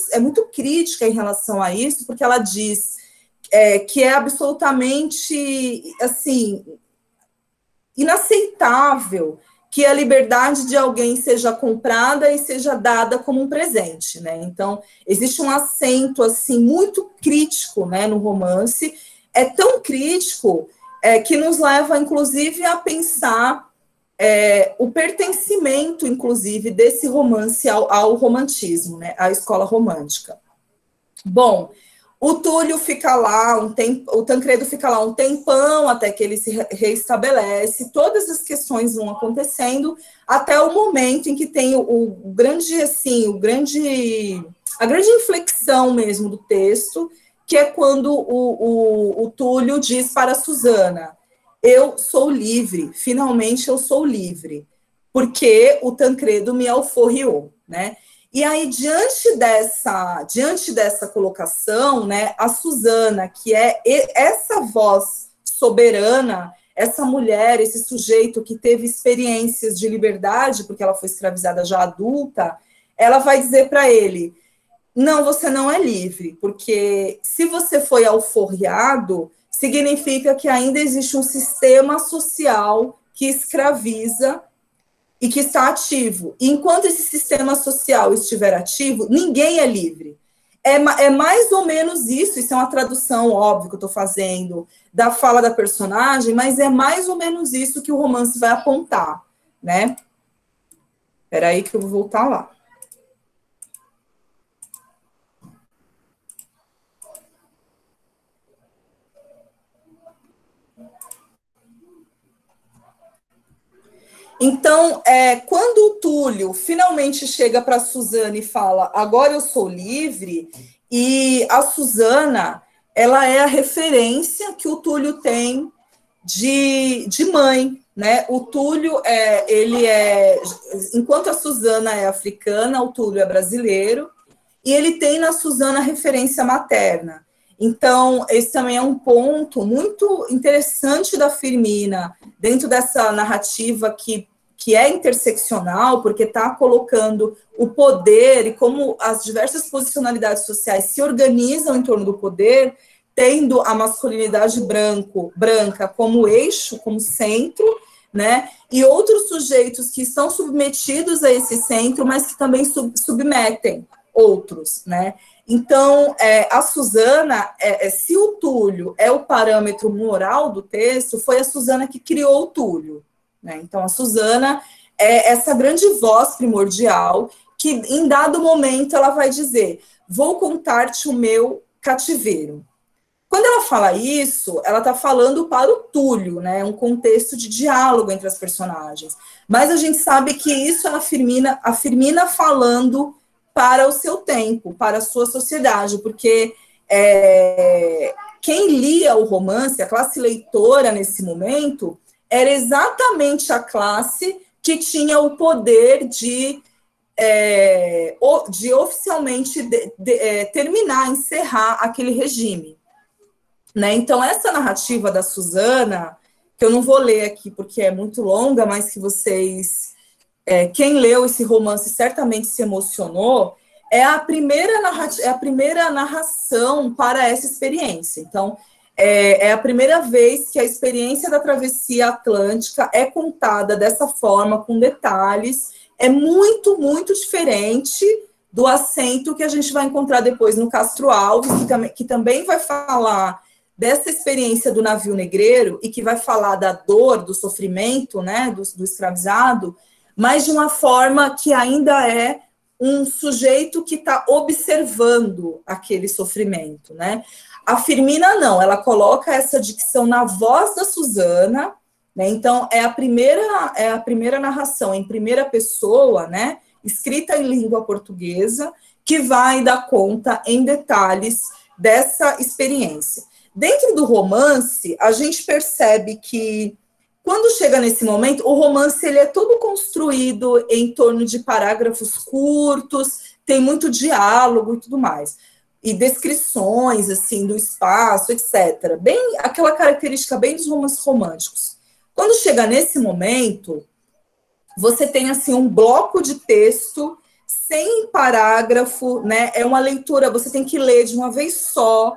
crítica em relação a isso, porque ela diz que é absolutamente, assim, inaceitável que a liberdade de alguém seja comprada e seja dada como um presente, né? Então, existe um acento, assim, muito crítico, né, no romance, é tão crítico que nos leva, inclusive, a pensar o pertencimento, inclusive, desse romance ao romantismo, né, à escola romântica. Bom, o Túlio fica lá o Tancredo fica lá um tempão até que ele se reestabelece, todas as questões vão acontecendo até o momento em que tem a grande inflexão mesmo do texto, que é quando o Túlio diz para a Susana: eu sou livre, finalmente eu sou livre, porque o Tancredo me alforriou, né? E aí, diante dessa colocação, né, a Susana, que é essa voz soberana, essa mulher, esse sujeito que teve experiências de liberdade, porque ela foi escravizada já adulta, ela vai dizer para ele: não, você não é livre, porque se você foi alforriado, significa que ainda existe um sistema social que escraviza e que está ativo. E enquanto esse sistema social estiver ativo, ninguém é livre. É mais ou menos isso é uma tradução, óbvio, que eu estou fazendo da fala da personagem, mas é mais ou menos isso que o romance vai apontar, né? Espera aí que eu vou voltar lá. Então, quando o Túlio finalmente chega para a Susana e fala: agora eu sou livre, e a Susana, ela é a referência que o Túlio tem de mãe, né? O Túlio, enquanto a Susana é africana, o Túlio é brasileiro, e ele tem na Susana referência materna. Então, esse também é um ponto muito interessante da Firmina, dentro dessa narrativa que é interseccional, porque está colocando o poder e como as diversas posicionalidades sociais se organizam em torno do poder, tendo a masculinidade branca como eixo, como centro, né? E outros sujeitos que estão submetidos a esse centro, mas que também submetem outros, né? Então, a Suzana, se o Túlio é o parâmetro moral do texto, foi a Suzana que criou o Túlio, né? Então, a Suzana é essa grande voz primordial que, em dado momento, ela vai dizer: vou contar-te o meu cativeiro. Quando ela fala isso, ela está falando para o Túlio, né? Um contexto de diálogo entre as personagens. Mas a gente sabe que isso é a Firmina falando para o seu tempo, para a sua sociedade, porque quem lia o romance, a classe leitora nesse momento, era exatamente a classe que tinha o poder de oficialmente terminar, encerrar aquele regime. Né? Então, essa narrativa da Suzana, que eu não vou ler aqui porque é muito longa, mas que vocês, quem leu esse romance certamente se emocionou, é a primeira narração para essa experiência. Então, é a primeira vez que a experiência da travessia atlântica é contada dessa forma, com detalhes. É muito, muito diferente do acento que a gente vai encontrar depois no Castro Alves, que também vai falar dessa experiência do navio negreiro e que vai falar da dor, do sofrimento, né, do escravizado, mas de uma forma que ainda é um sujeito que está observando aquele sofrimento, né? A Firmina não, ela coloca essa dicção na voz da Suzana, né? Então é a primeira narração em primeira pessoa, né, escrita em língua portuguesa, que vai dar conta em detalhes dessa experiência. Dentro do romance, a gente percebe que, quando chega nesse momento, o romance ele é todo construído em torno de parágrafos curtos, tem muito diálogo e tudo mais, e descrições, assim, do espaço, etc. Bem, aquela característica bem dos romances românticos. Quando chega nesse momento, você tem, assim, um bloco de texto sem parágrafo, né? É uma leitura, você tem que ler de uma vez só.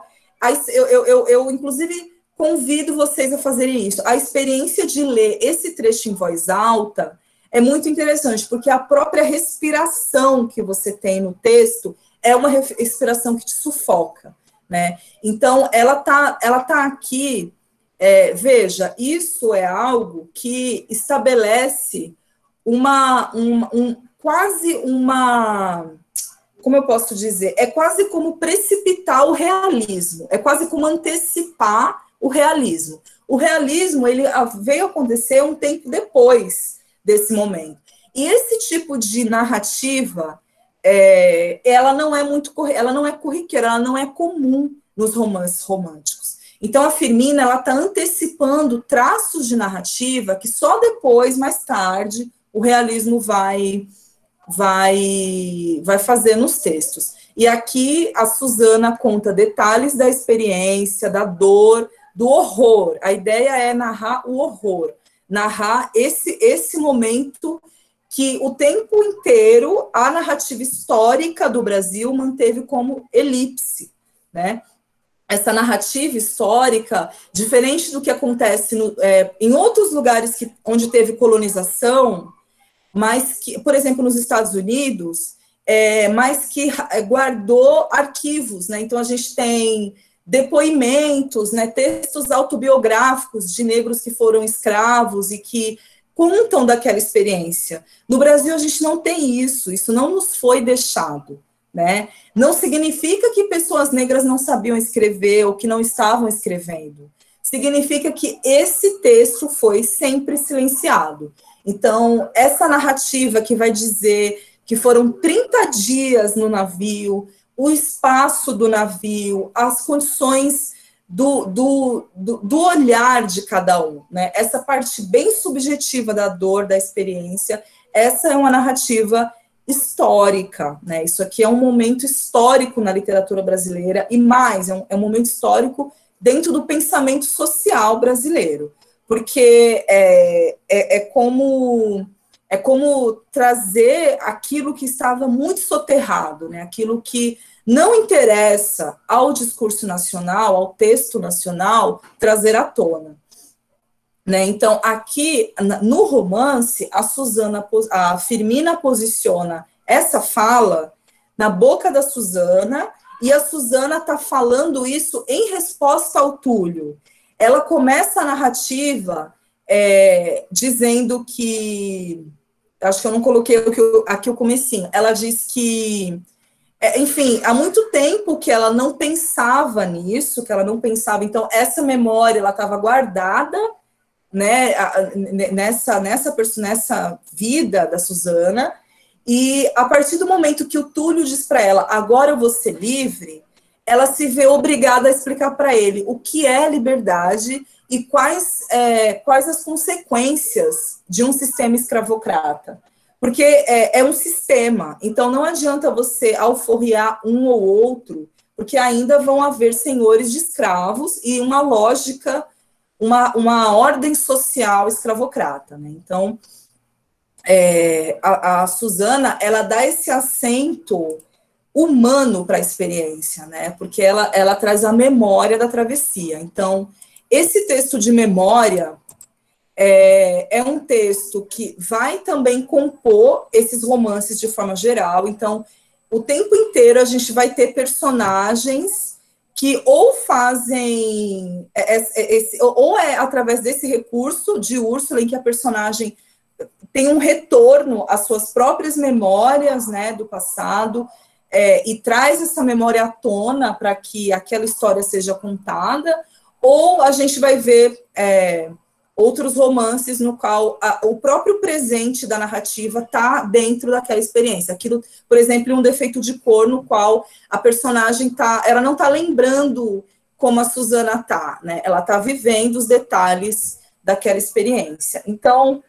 Eu, inclusive, convido vocês a fazerem isso. A experiência de ler esse trecho em voz alta é muito interessante, porque a própria respiração que você tem no texto é uma respiração que te sufoca, né? Então, ela tá aqui, veja, isso é algo que estabelece quase uma... Como eu posso dizer? É quase como precipitar o realismo, é quase como antecipar o realismo. O realismo, ele veio acontecer um tempo depois desse momento. E esse tipo de narrativa, ela não é corriqueira, ela não é comum nos romances românticos. Então, a Firmina, ela está antecipando traços de narrativa que só depois, mais tarde, o realismo vai fazer nos textos. E aqui a Suzana conta detalhes da experiência, da dor, do horror. A ideia é narrar o horror, narrar esse momento que o tempo inteiro a narrativa histórica do Brasil manteve como elipse, né? Essa narrativa histórica, diferente do que acontece em outros lugares onde teve colonização, mas que, por exemplo, nos Estados Unidos, mas que guardou arquivos, né? Então, a gente tem depoimentos, né, textos autobiográficos de negros que foram escravos e que contam daquela experiência. No Brasil, a gente não tem isso não nos foi deixado, né? Não significa que pessoas negras não sabiam escrever ou que não estavam escrevendo. Significa que esse texto foi sempre silenciado. Então, essa narrativa que vai dizer que foram 30 dias no navio, o espaço do navio, as condições do olhar de cada um, né? Essa parte bem subjetiva da dor, da experiência, essa é uma narrativa histórica, né? Isso aqui é um momento histórico na literatura brasileira, e mais, é um momento histórico dentro do pensamento social brasileiro, porque é como trazer aquilo que estava muito soterrado, né? Aquilo que não interessa ao discurso nacional, ao texto nacional, trazer à tona. Né? Então, aqui, no romance, a Firmina posiciona essa fala na boca da Suzana, e a Suzana está falando isso em resposta ao Túlio. Ela começa a narrativa dizendo que... Acho que eu não coloquei aqui o comecinho. Ela diz que... enfim, há muito tempo que ela não pensava nisso, que ela não pensava... Então, essa memória, ela estava guardada, né, nessa vida da Suzana, e a partir do momento que o Túlio diz para ela, agora eu vou ser livre, ela se vê obrigada a explicar para ele o que é liberdade e quais as consequências de um sistema escravocrata. Porque é um sistema, então não adianta você alforriar um ou outro, porque ainda vão haver senhores de escravos e uma lógica, uma ordem social escravocrata, né? Então, a Suzana, ela dá esse acento humano para a experiência, né? Porque ela traz a memória da travessia. Então, esse texto de memória é um texto que vai também compor esses romances de forma geral. Então, o tempo inteiro a gente vai ter personagens que ou fazem, ou é através desse recurso de Úrsula, em que a personagem tem um retorno às suas próprias memórias, né, do passado, e traz essa memória à tona para que aquela história seja contada, ou a gente vai ver outros romances no qual o próprio presente da narrativa está dentro daquela experiência. Aquilo, por exemplo, Um Defeito de Cor, no qual a personagem ela não está lembrando como a Suzana está, né? Ela está vivendo os detalhes daquela experiência. Então,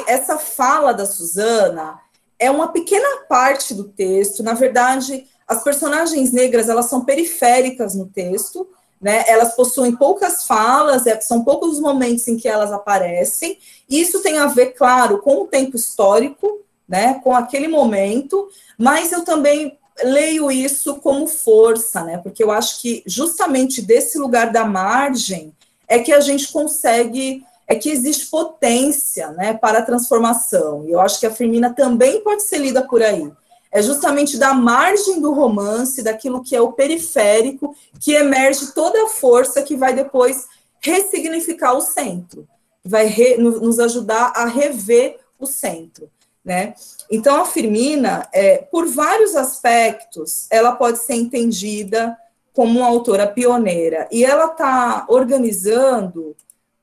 essa fala da Suzana é uma pequena parte do texto. Na verdade, as personagens negras, elas são periféricas no texto, né? Elas possuem poucas falas, são poucos os momentos em que elas aparecem. Isso tem a ver, claro, com o tempo histórico, né? Com aquele momento, mas eu também leio isso como força, né? Porque eu acho que justamente desse lugar da margem é que a gente consegue, que existe potência, né, para a transformação. E eu acho que a Firmina também pode ser lida por aí. É justamente da margem do romance, daquilo que é o periférico, que emerge toda a força que vai depois ressignificar o centro, vai nos ajudar a rever o centro, né? Então, a Firmina, por vários aspectos, ela pode ser entendida como uma autora pioneira, e ela está organizando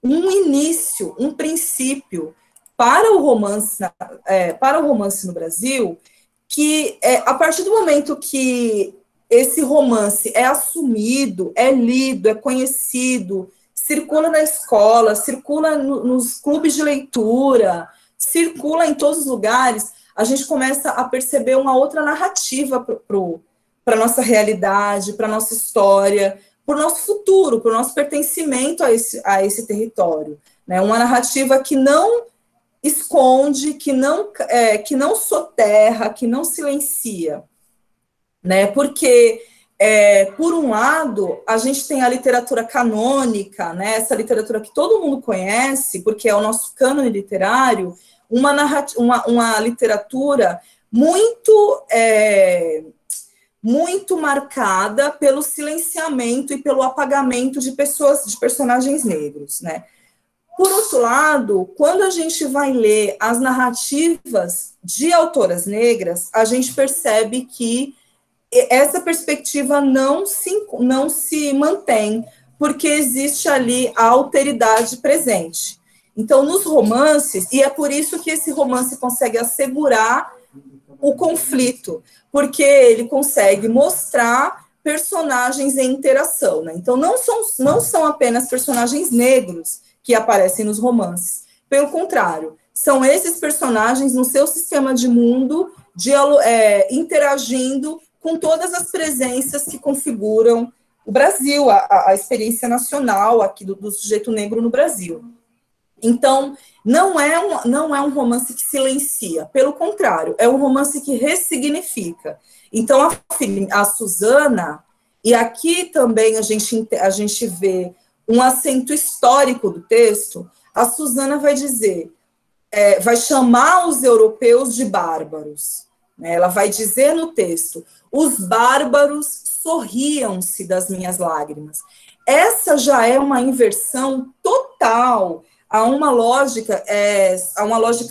um início, um princípio para o romance no Brasil, que a partir do momento que esse romance é assumido, é lido, é conhecido, circula na escola, circula nos clubes de leitura, circula em todos os lugares, a gente começa a perceber uma outra narrativa para a nossa realidade, para a nossa história, para o nosso futuro, para o nosso pertencimento a esse território, né? Uma narrativa que não esconde, que não soterra, que não silencia, né? Porque, por um lado, a gente tem a literatura canônica, né? Essa literatura que todo mundo conhece, porque é o nosso cânone literário, uma literatura muito marcada pelo silenciamento e pelo apagamento de personagens negros, né? Por outro lado, quando a gente vai ler as narrativas de autoras negras, a gente percebe que essa perspectiva não se mantém, porque existe ali a alteridade presente. Então, nos romances, e é por isso que esse romance consegue assegurar o conflito, porque ele consegue mostrar personagens em interação, né? Então, não são apenas personagens negros que aparecem nos romances. Pelo contrário, são esses personagens no seu sistema de mundo, interagindo com todas as presenças que configuram o Brasil, a experiência nacional aqui do sujeito negro no Brasil. Então, não é um romance que silencia, pelo contrário, é um romance que ressignifica. Então, a Suzana, e aqui também a gente vê um acento histórico do texto, a Suzana vai dizer: vai chamar os europeus de bárbaros. Né? Ela vai dizer no texto, os bárbaros sorriam-se das minhas lágrimas. Essa já é uma inversão total a uma lógica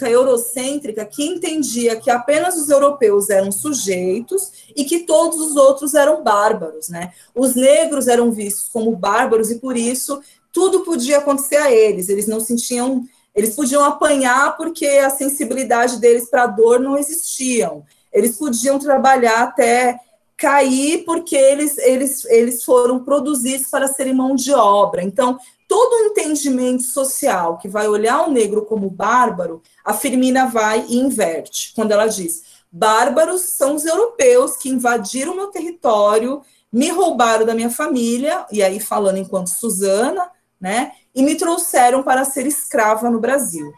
eurocêntrica que entendia que apenas os europeus eram sujeitos e que todos os outros eram bárbaros, né? Os negros eram vistos como bárbaros e por isso tudo podia acontecer a eles. Eles não sentiam, eles podiam apanhar porque a sensibilidade deles para a dor não existiam. Eles podiam trabalhar até cair porque eles foram produzidos para serem mão de obra. Então, todo o entendimento social que vai olhar o negro como bárbaro, a Firmina vai e inverte, quando ela diz, bárbaros são os europeus que invadiram meu território, me roubaram da minha família, e aí falando enquanto Susana, né, e me trouxeram para ser escrava no Brasil.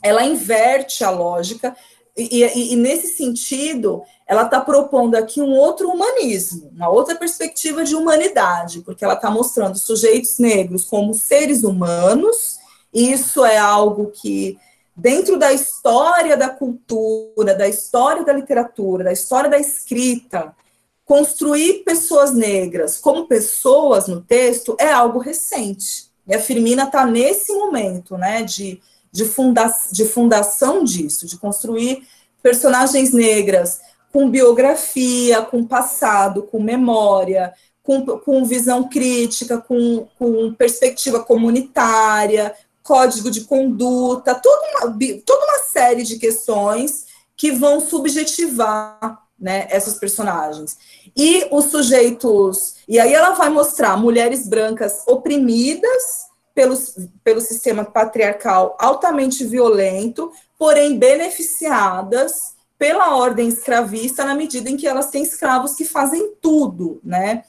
Ela inverte a lógica, e nesse sentido, ela está propondo aqui um outro humanismo, uma outra perspectiva de humanidade, porque ela está mostrando sujeitos negros como seres humanos, e isso é algo que, dentro da história da cultura, da história da literatura, da história da escrita, construir pessoas negras como pessoas no texto é algo recente. E a Firmina está nesse momento, né, de fundação disso, de construir personagens negras com biografia, com passado, com memória, com visão crítica, com perspectiva comunitária, código de conduta, toda uma série de questões que vão subjetivar, né, essas personagens. E os sujeitos... E aí ela vai mostrar mulheres brancas oprimidas pelo sistema patriarcal altamente violento, porém beneficiadas pela ordem escravista na medida em que elas têm escravos que fazem tudo, né?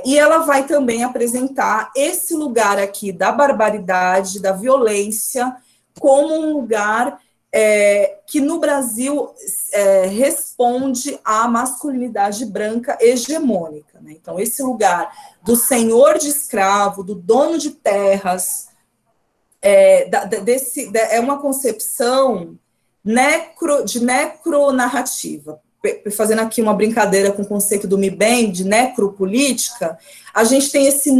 E ela vai também apresentar esse lugar aqui da barbaridade, da violência, como um lugar que no Brasil responde à masculinidade branca hegemônica, né? Então, esse lugar do senhor de escravo, do dono de terras, é uma concepção de necronarrativa. Fazendo aqui uma brincadeira com o conceito do MIBEM, de necropolítica, a gente tem esse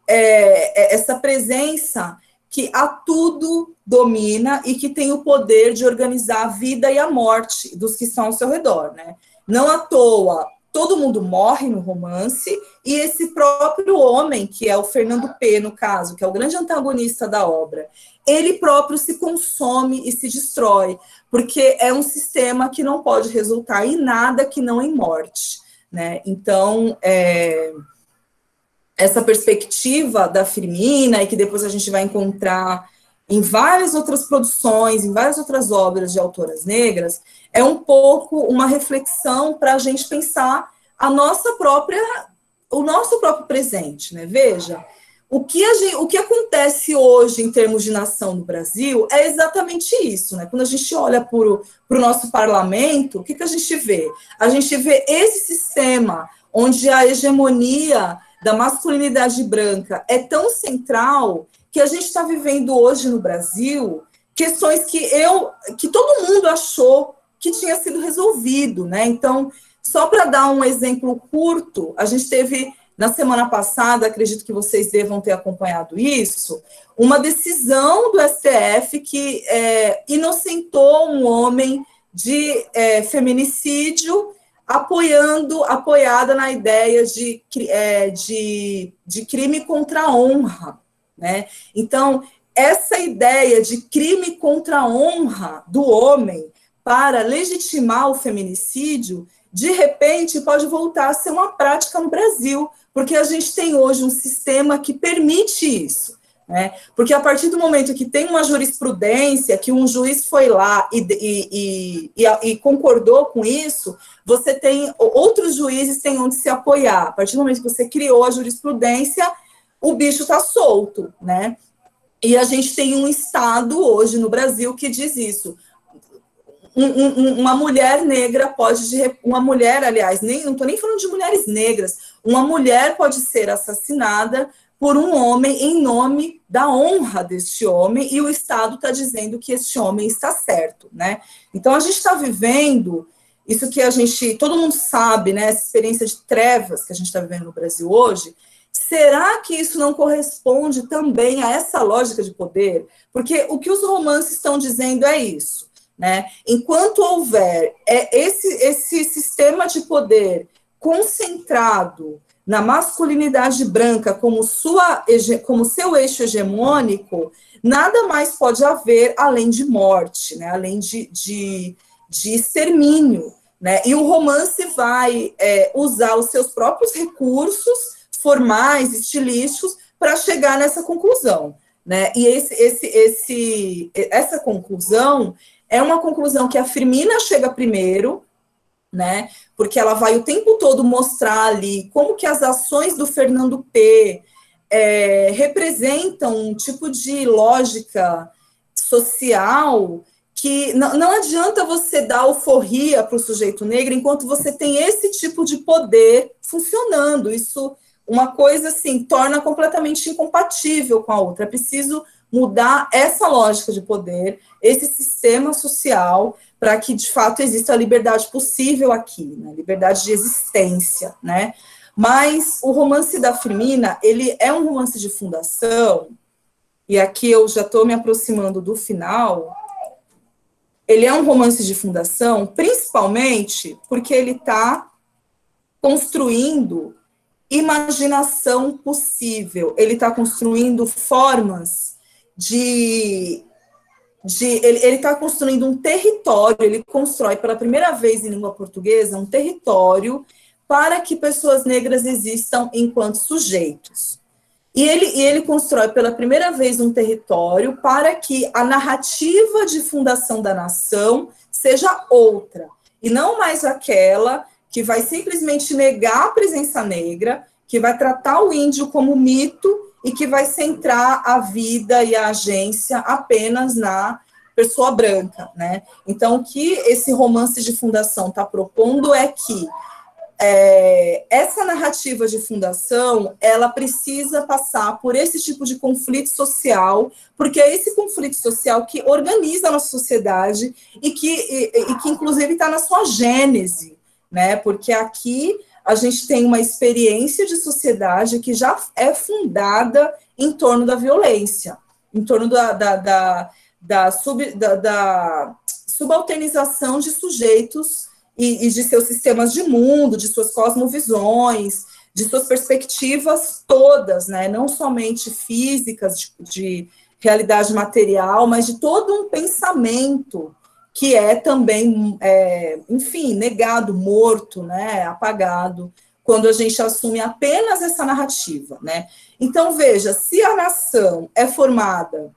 essa presença que a tudo domina e que tem o poder de organizar a vida e a morte dos que estão ao seu redor, né? Não à toa, todo mundo morre no romance, e esse próprio homem, que é o Fernando P., no caso, que é o grande antagonista da obra, ele próprio se consome e se destrói, porque é um sistema que não pode resultar em nada que não em morte, né? Então, essa perspectiva da Firmina, e que depois a gente vai encontrar em várias outras produções, em várias outras obras de autoras negras, é um pouco uma reflexão para a gente pensar o nosso próprio presente, né? Veja, o que acontece hoje em termos de nação no Brasil é exatamente isso, né? Quando a gente olha para o nosso parlamento, o que a gente vê? A gente vê esse sistema onde a hegemonia da masculinidade branca é tão central que a gente está vivendo hoje no Brasil questões que todo mundo achou que tinha sido resolvido, né? Então, só para dar um exemplo curto, a gente teve, na semana passada, acredito que vocês devam ter acompanhado isso, uma decisão do STF que inocentou um homem de feminicídio, apoiada na ideia de crime contra a honra, né? Então, essa ideia de crime contra a honra do homem para legitimar o feminicídio, de repente, pode voltar a ser uma prática no Brasil, porque a gente tem hoje um sistema que permite isso, né? Porque a partir do momento que tem uma jurisprudência, que um juiz foi lá e concordou com isso, você tem outros juízes têm onde se apoiar. A partir do momento que você criou a jurisprudência, o bicho está solto, né? E a gente tem um Estado hoje no Brasil que diz isso. Uma mulher negra uma mulher, aliás, não estou nem falando de mulheres negras, uma mulher pode ser assassinada por um homem em nome da honra deste homem, e o Estado está dizendo que este homem está certo, né? Então, a gente está vivendo isso que todo mundo sabe, né? Essa experiência de trevas que a gente está vivendo no Brasil hoje. Será que isso não corresponde também a essa lógica de poder? Porque o que os romances estão dizendo é isso, né? Enquanto houver esse sistema de poder concentrado na masculinidade branca como seu eixo hegemônico, nada mais pode haver além de morte, né? Além de extermínio, né? E o romance vai usar os seus próprios recursos formais, estilísticos, para chegar nessa conclusão, né? E essa conclusão é uma conclusão que a Firmina chega primeiro, né? Porque ela vai o tempo todo mostrar ali como que as ações do Fernando P. Representam um tipo de lógica social que não adianta você dar alforria para o sujeito negro enquanto você tem esse tipo de poder funcionando. Isso, uma coisa assim, torna completamente incompatível com a outra. É preciso mudar essa lógica de poder, esse sistema social, para que, de fato, exista a liberdade possível aqui, né? Liberdade de existência, né? Mas o romance da Firmina, ele é um romance de fundação, e aqui eu já estou me aproximando do final. Ele é um romance de fundação, principalmente porque ele está construindo imaginação possível, ele está construindo formas ele está construindo um território, ele constrói pela primeira vez em língua portuguesa um território para que pessoas negras existam enquanto sujeitos. E ele constrói pela primeira vez um território para que a narrativa de fundação da nação seja outra, e não mais aquela que vai simplesmente negar a presença negra, que vai tratar o índio como mito e que vai centrar a vida e a agência apenas na pessoa branca, né? Então, o que esse romance de fundação está propondo é que essa narrativa de fundação, ela precisa passar por esse tipo de conflito social, porque é esse conflito social que organiza a nossa sociedade e que inclusive, está na sua gênese, né? Porque aqui a gente tem uma experiência de sociedade que já é fundada em torno da violência, em torno da subalternização de sujeitos e de seus sistemas de mundo, de suas cosmovisões, de suas perspectivas todas, né? Não somente físicas, de realidade material, mas de todo um pensamento que é também, enfim, negado, morto, né? Apagado, quando a gente assume apenas essa narrativa, né? Então, veja, se a nação é formada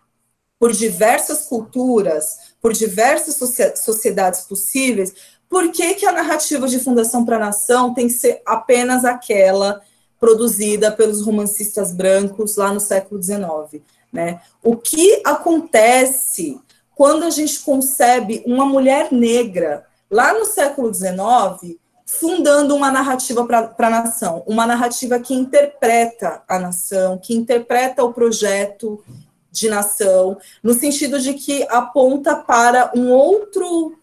por diversas culturas, por diversas sociedades possíveis, por que a narrativa de fundação para a nação tem que ser apenas aquela produzida pelos romancistas brancos lá no século XIX, né? O que acontece quando a gente concebe uma mulher negra lá no século XIX fundando uma narrativa para a nação, uma narrativa que interpreta a nação, que interpreta o projeto de nação, no sentido de que aponta para um outro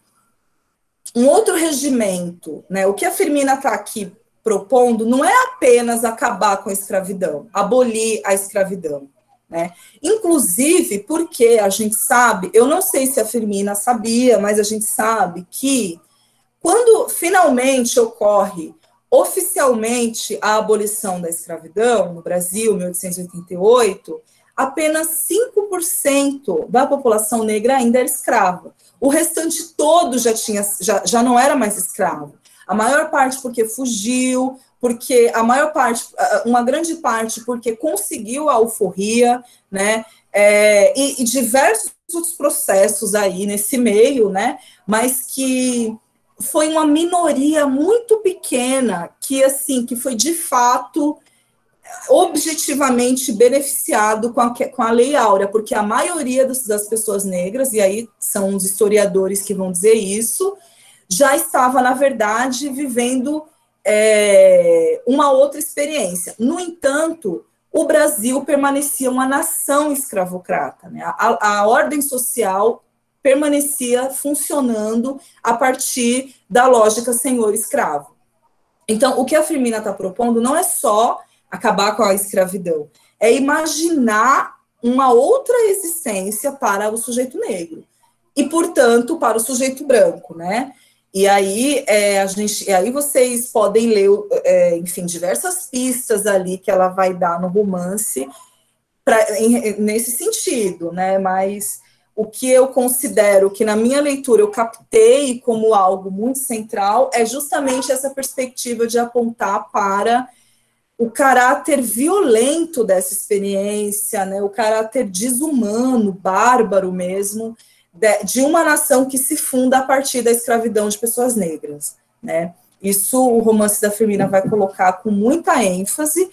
regimento, né? O que a Firmina está aqui propondo não é apenas acabar com a escravidão, abolir a escravidão, né? Inclusive porque a gente sabe, eu não sei se a Firmina sabia, mas a gente sabe que quando finalmente ocorre oficialmente a abolição da escravidão no Brasil, em 1888, apenas 5% da população negra ainda era escrava. O restante todo já não era mais escravo. A maior parte porque fugiu, porque uma grande parte porque conseguiu a alforria, né? E diversos outros processos aí nesse meio, né? Mas que foi uma minoria muito pequena que foi de fato objetivamente beneficiado com a Lei Áurea, porque a maioria das pessoas negras, e aí são os historiadores que vão dizer isso, já estava, na verdade, vivendo uma outra experiência. No entanto, o Brasil permanecia uma nação escravocrata, né? A ordem social permanecia funcionando a partir da lógica senhor-escravo. Então, o que a Firmina está propondo não é só acabar com a escravidão, é imaginar uma outra existência para o sujeito negro e, portanto, para o sujeito branco, né? E aí, aí vocês podem ler, enfim, diversas pistas ali que ela vai dar no romance nesse sentido, né? Mas o que eu considero que, na minha leitura, eu captei como algo muito central é justamente essa perspectiva de apontar para o caráter violento dessa experiência, né, o caráter desumano, bárbaro mesmo, de uma nação que se funda a partir da escravidão de pessoas negras, né? Isso o romance da Firmina vai colocar com muita ênfase,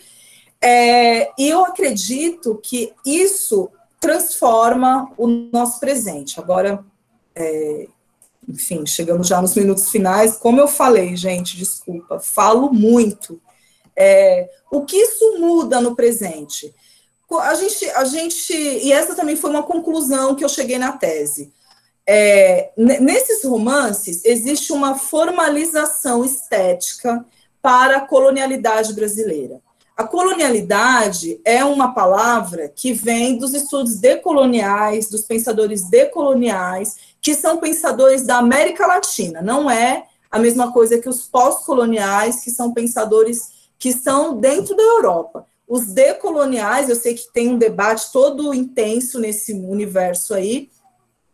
e eu acredito que isso transforma o nosso presente. Agora, enfim, chegando já nos minutos finais, como eu falei, gente, desculpa, falo muito. O que isso muda no presente? E essa também foi uma conclusão que eu cheguei na tese. Nesses romances, existe uma formalização estética para a colonialidade brasileira. A colonialidade é uma palavra que vem dos estudos decoloniais, dos pensadores decoloniais, que são pensadores da América Latina, não é a mesma coisa que os pós-coloniais, que são pensadores que estão dentro da Europa. Os decoloniais, eu sei que tem um debate todo intenso nesse universo aí,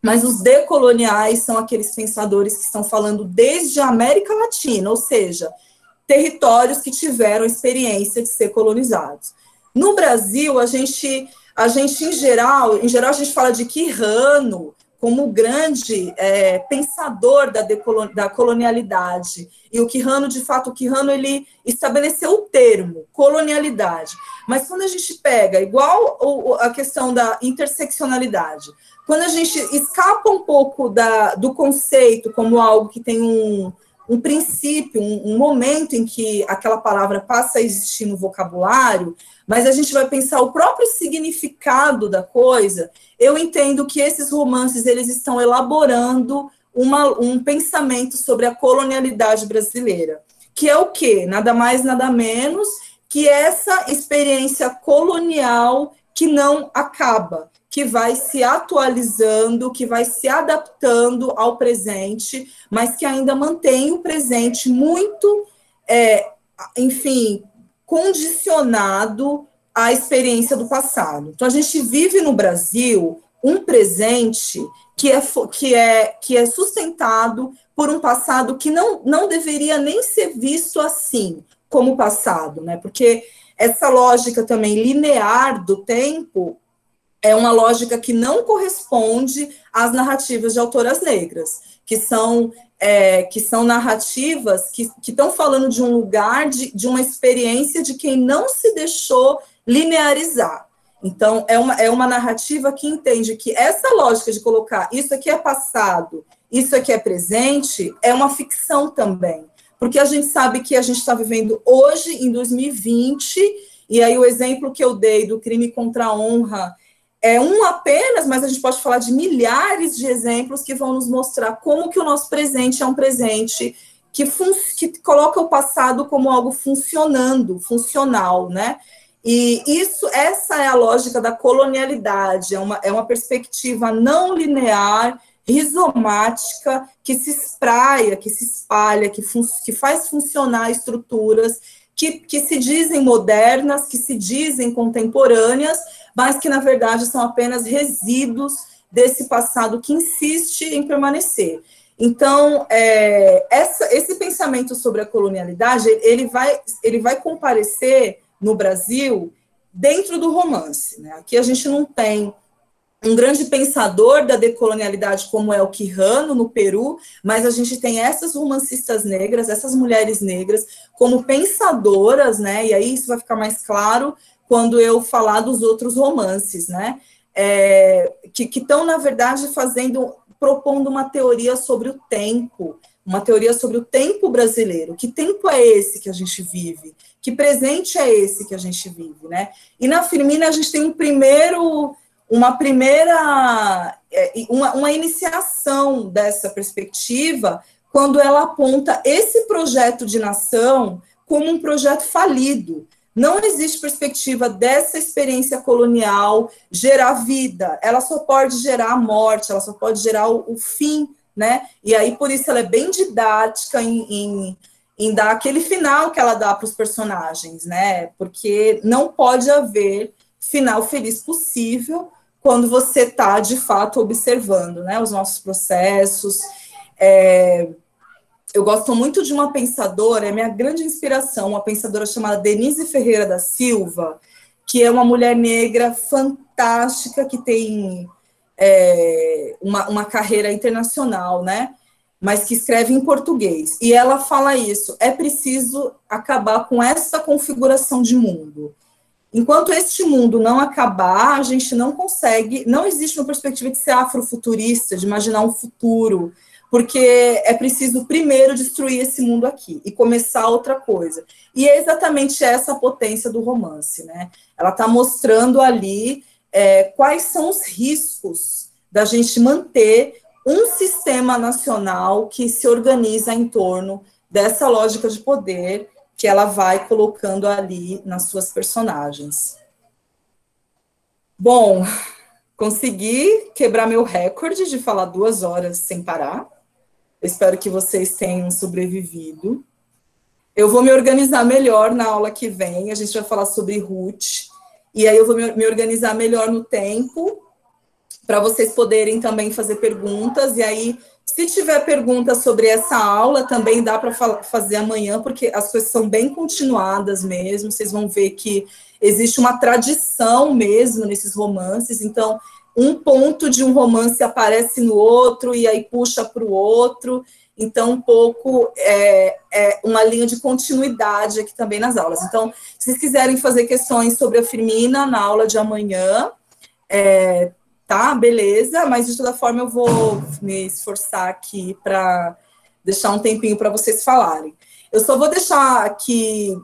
mas os decoloniais são aqueles pensadores que estão falando desde a América Latina, ou seja, territórios que tiveram experiência de ser colonizados. No Brasil, a gente em geral, a gente fala de Quirrano como o grande pensador da colonialidade. E o Quirrano, de fato, ele estabeleceu o termo, colonialidade. Mas quando a gente pega, igual a questão da interseccionalidade, quando a gente escapa um pouco do conceito como algo que tem um princípio, um momento em que aquela palavra passa a existir no vocabulário, mas a gente vai pensar o próprio significado da coisa, eu entendo que esses romances eles estão elaborando um pensamento sobre a colonialidade brasileira, que é o quê? Nada mais, nada menos que essa experiência colonial que não acaba, que vai se atualizando, que vai se adaptando ao presente, mas que ainda mantém o presente muito, enfim, condicionado à experiência do passado. Então, a gente vive no Brasil um presente que é sustentado por um passado que não deveria nem ser visto assim, como passado, né? Porque essa lógica também linear do tempo é uma lógica que não corresponde às narrativas de autoras negras, que são narrativas que estão falando de um lugar, de uma experiência de quem não se deixou linearizar. Então, é uma narrativa que entende que essa lógica de colocar isso aqui é passado, isso aqui é presente, é uma ficção também. Porque a gente sabe que a gente está vivendo hoje, em 2020, e aí o exemplo que eu dei do crime contra a honra é um apenas, mas a gente pode falar de milhares de exemplos que vão nos mostrar como que o nosso presente é um presente que coloca o passado como algo funcional, né? E essa é a lógica da colonialidade, é uma perspectiva não linear, rizomática, que se espraia, que se espalha, que faz funcionar estruturas que se dizem modernas, que se dizem contemporâneas, mas que, na verdade, são apenas resíduos desse passado que insiste em permanecer. Então, esse pensamento sobre a colonialidade, ele vai comparecer no Brasil dentro do romance, né? Aqui a gente não tem um grande pensador da decolonialidade como é o Quirrano, no Peru, mas a gente tem essas romancistas negras, essas mulheres negras, como pensadoras, né? E aí isso vai ficar mais claro quando eu falar dos outros romances, né? Que estão, na verdade, propondo uma teoria sobre o tempo, uma teoria sobre o tempo brasileiro. Que tempo é esse que a gente vive? Que presente é esse que a gente vive, né? E na Firmina a gente tem uma iniciação dessa perspectiva, quando ela aponta esse projeto de nação como um projeto falido. Não existe perspectiva dessa experiência colonial gerar vida, ela só pode gerar a morte, ela só pode gerar o fim, né? E aí, por isso, ela é bem didática em dar aquele final que ela dá para os personagens, né? Porque não pode haver final feliz possível quando você está, de fato, observando, né, os nossos processos. Eu gosto muito de uma pensadora, é minha grande inspiração, uma pensadora chamada Denise Ferreira da Silva, que é uma mulher negra fantástica, que tem uma carreira internacional, né? Mas que escreve em português. E ela fala isso, é preciso acabar com essa configuração de mundo. Enquanto este mundo não acabar, a gente não consegue, não existe uma perspectiva de ser afrofuturista, de imaginar um futuro, porque é preciso primeiro destruir esse mundo aqui e começar outra coisa. E é exatamente essa a potência do romance, né? Ela está mostrando ali quais são os riscos da gente manter um sistema nacional que se organiza em torno dessa lógica de poder que ela vai colocando ali nas suas personagens. Bom, consegui quebrar meu recorde de falar 2 horas sem parar. Eu espero que vocês tenham sobrevivido. Eu vou me organizar melhor na aula que vem, a gente vai falar sobre Ruth, e aí eu vou me organizar melhor no tempo, para vocês poderem também fazer perguntas, e aí, se tiver perguntas sobre essa aula, também dá para fazer amanhã, porque as coisas são bem continuadas mesmo, vocês vão ver que existe uma tradição mesmo nesses romances, então, um ponto de um romance aparece no outro, e aí puxa para o outro, então, um pouco uma linha de continuidade aqui também nas aulas. Então, se vocês quiserem fazer questões sobre a Firmina na aula de amanhã, tá, beleza, mas de toda forma eu vou me esforçar aqui para deixar um tempinho para vocês falarem. Eu só vou deixar aqui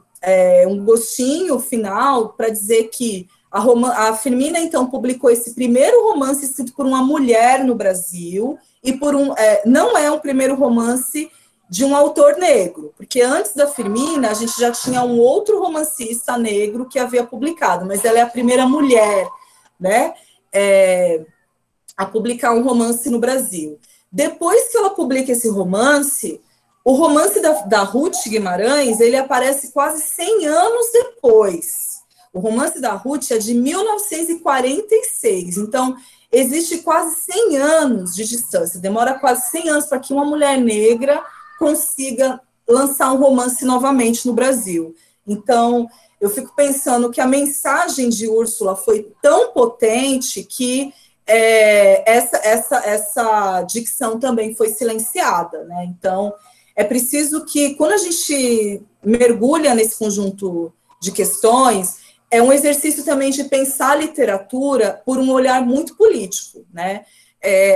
um gostinho final para dizer que a Firmina, então, publicou esse primeiro romance escrito por uma mulher no Brasil, e não é um primeiro romance de um autor negro, porque antes da Firmina, a gente já tinha um outro romancista negro que havia publicado, mas ela é a primeira mulher, né, a publicar um romance no Brasil. Depois que ela publica esse romance, o romance da Ruth Guimarães, ele aparece quase 100 anos depois. O romance da Ruth é de 1946, então existe quase 100 anos de distância, demora quase 100 anos para que uma mulher negra consiga lançar um romance novamente no Brasil. Então, eu fico pensando que a mensagem de Úrsula foi tão potente que essa dicção também foi silenciada, né? Então, é preciso que, quando a gente mergulha nesse conjunto de questões, é um exercício também de pensar a literatura por um olhar muito político, né?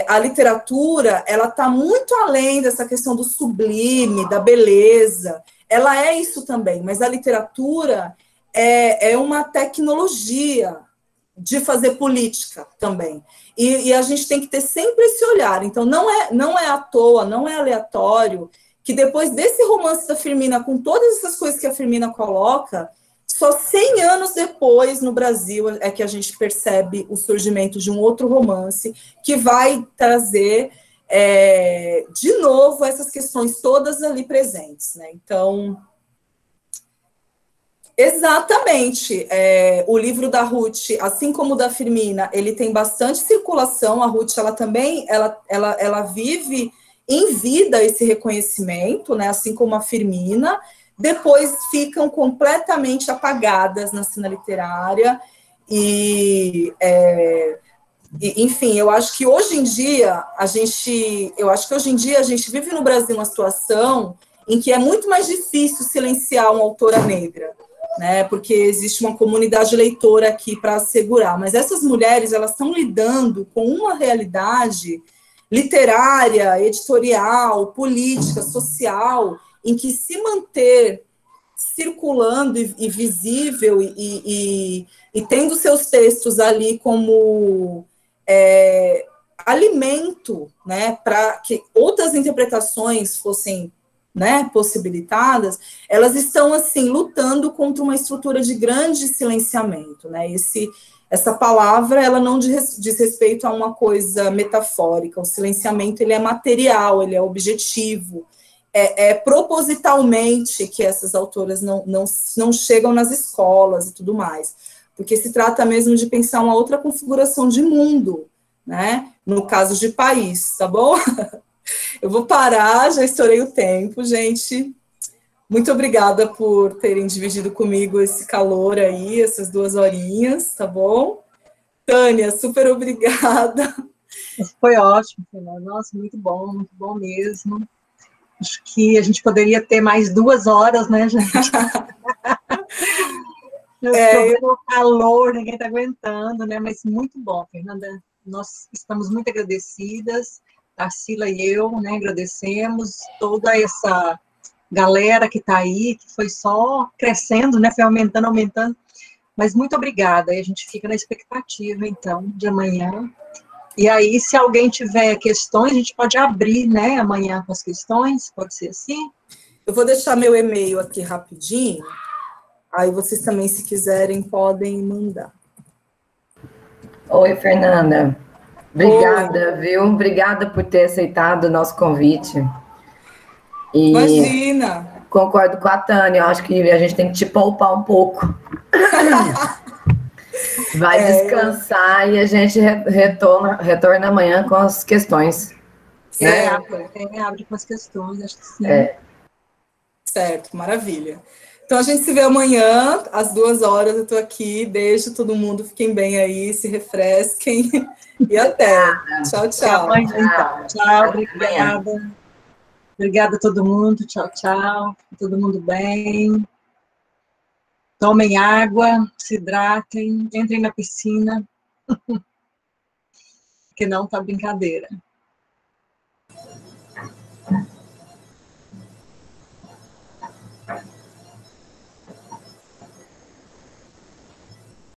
A literatura, ela está muito além dessa questão do sublime, da beleza, ela é isso também, mas a literatura é uma tecnologia de fazer política também, e a gente tem que ter sempre esse olhar. Então, não é à toa, não é aleatório, que depois desse romance da Firmina, com todas essas coisas que a Firmina coloca, só 100 anos depois, no Brasil, é que a gente percebe o surgimento de um outro romance que vai trazer, de novo, essas questões todas ali presentes, né? Então, exatamente, o livro da Ruth, assim como o da Firmina, ele tem bastante circulação. A Ruth, ela também, ela vive em vida esse reconhecimento, né? Assim como a Firmina, depois ficam completamente apagadas na cena literária, enfim, eu acho que hoje em dia a gente vive no Brasil uma situação em que é muito mais difícil silenciar uma autora negra, né, porque existe uma comunidade leitora aqui para assegurar, mas essas mulheres, elas estão lidando com uma realidade literária, editorial, política, social, em que se manter circulando e visível e tendo seus textos ali como alimento, né, para que outras interpretações fossem, né, possibilitadas, elas estão, assim, lutando contra uma estrutura de grande silenciamento, né, essa palavra, ela não diz respeito a uma coisa metafórica, o silenciamento, ele é material, ele é objetivo, propositalmente que essas autoras não chegam nas escolas e tudo mais, porque se trata mesmo de pensar uma outra configuração de mundo, né, no caso de país, tá bom? Eu vou parar, já estourei o tempo, gente. Muito obrigada por terem dividido comigo esse calor aí, essas 2 horinhas, tá bom? Tânia, super obrigada. Foi ótimo, Fernanda. Nossa, muito bom mesmo. Acho que a gente poderia ter mais 2 horas, né, gente? O calor, ninguém está aguentando, né? Mas muito bom, Fernanda. Nós estamos muito agradecidas, Tarsila e eu, né? Agradecemos toda essa galera que está aí, que foi só crescendo, né? Foi aumentando. Mas muito obrigada. E a gente fica na expectativa, então, de amanhã. E aí, se alguém tiver questões, a gente pode abrir, né, amanhã com as questões, pode ser assim? Eu vou deixar meu e-mail aqui rapidinho, aí vocês também, se quiserem, podem mandar. Oi, Fernanda. Obrigada, viu? Obrigada por ter aceitado o nosso convite. E imagina! Concordo com a Tânia, eu acho que a gente tem que te poupar um pouco. Vai descansar e a gente retorna amanhã com as questões. Abre com as questões, acho que sim. Certo, maravilha. Então, a gente se vê amanhã, às 2 horas, eu estou aqui. Beijo, todo mundo, fiquem bem aí, se refresquem. E até. Tchau, tchau. Tchau, obrigada. Obrigada a todo mundo, tchau. Todo mundo bem. Tomem água, se hidratem, entrem na piscina. Que não tá brincadeira.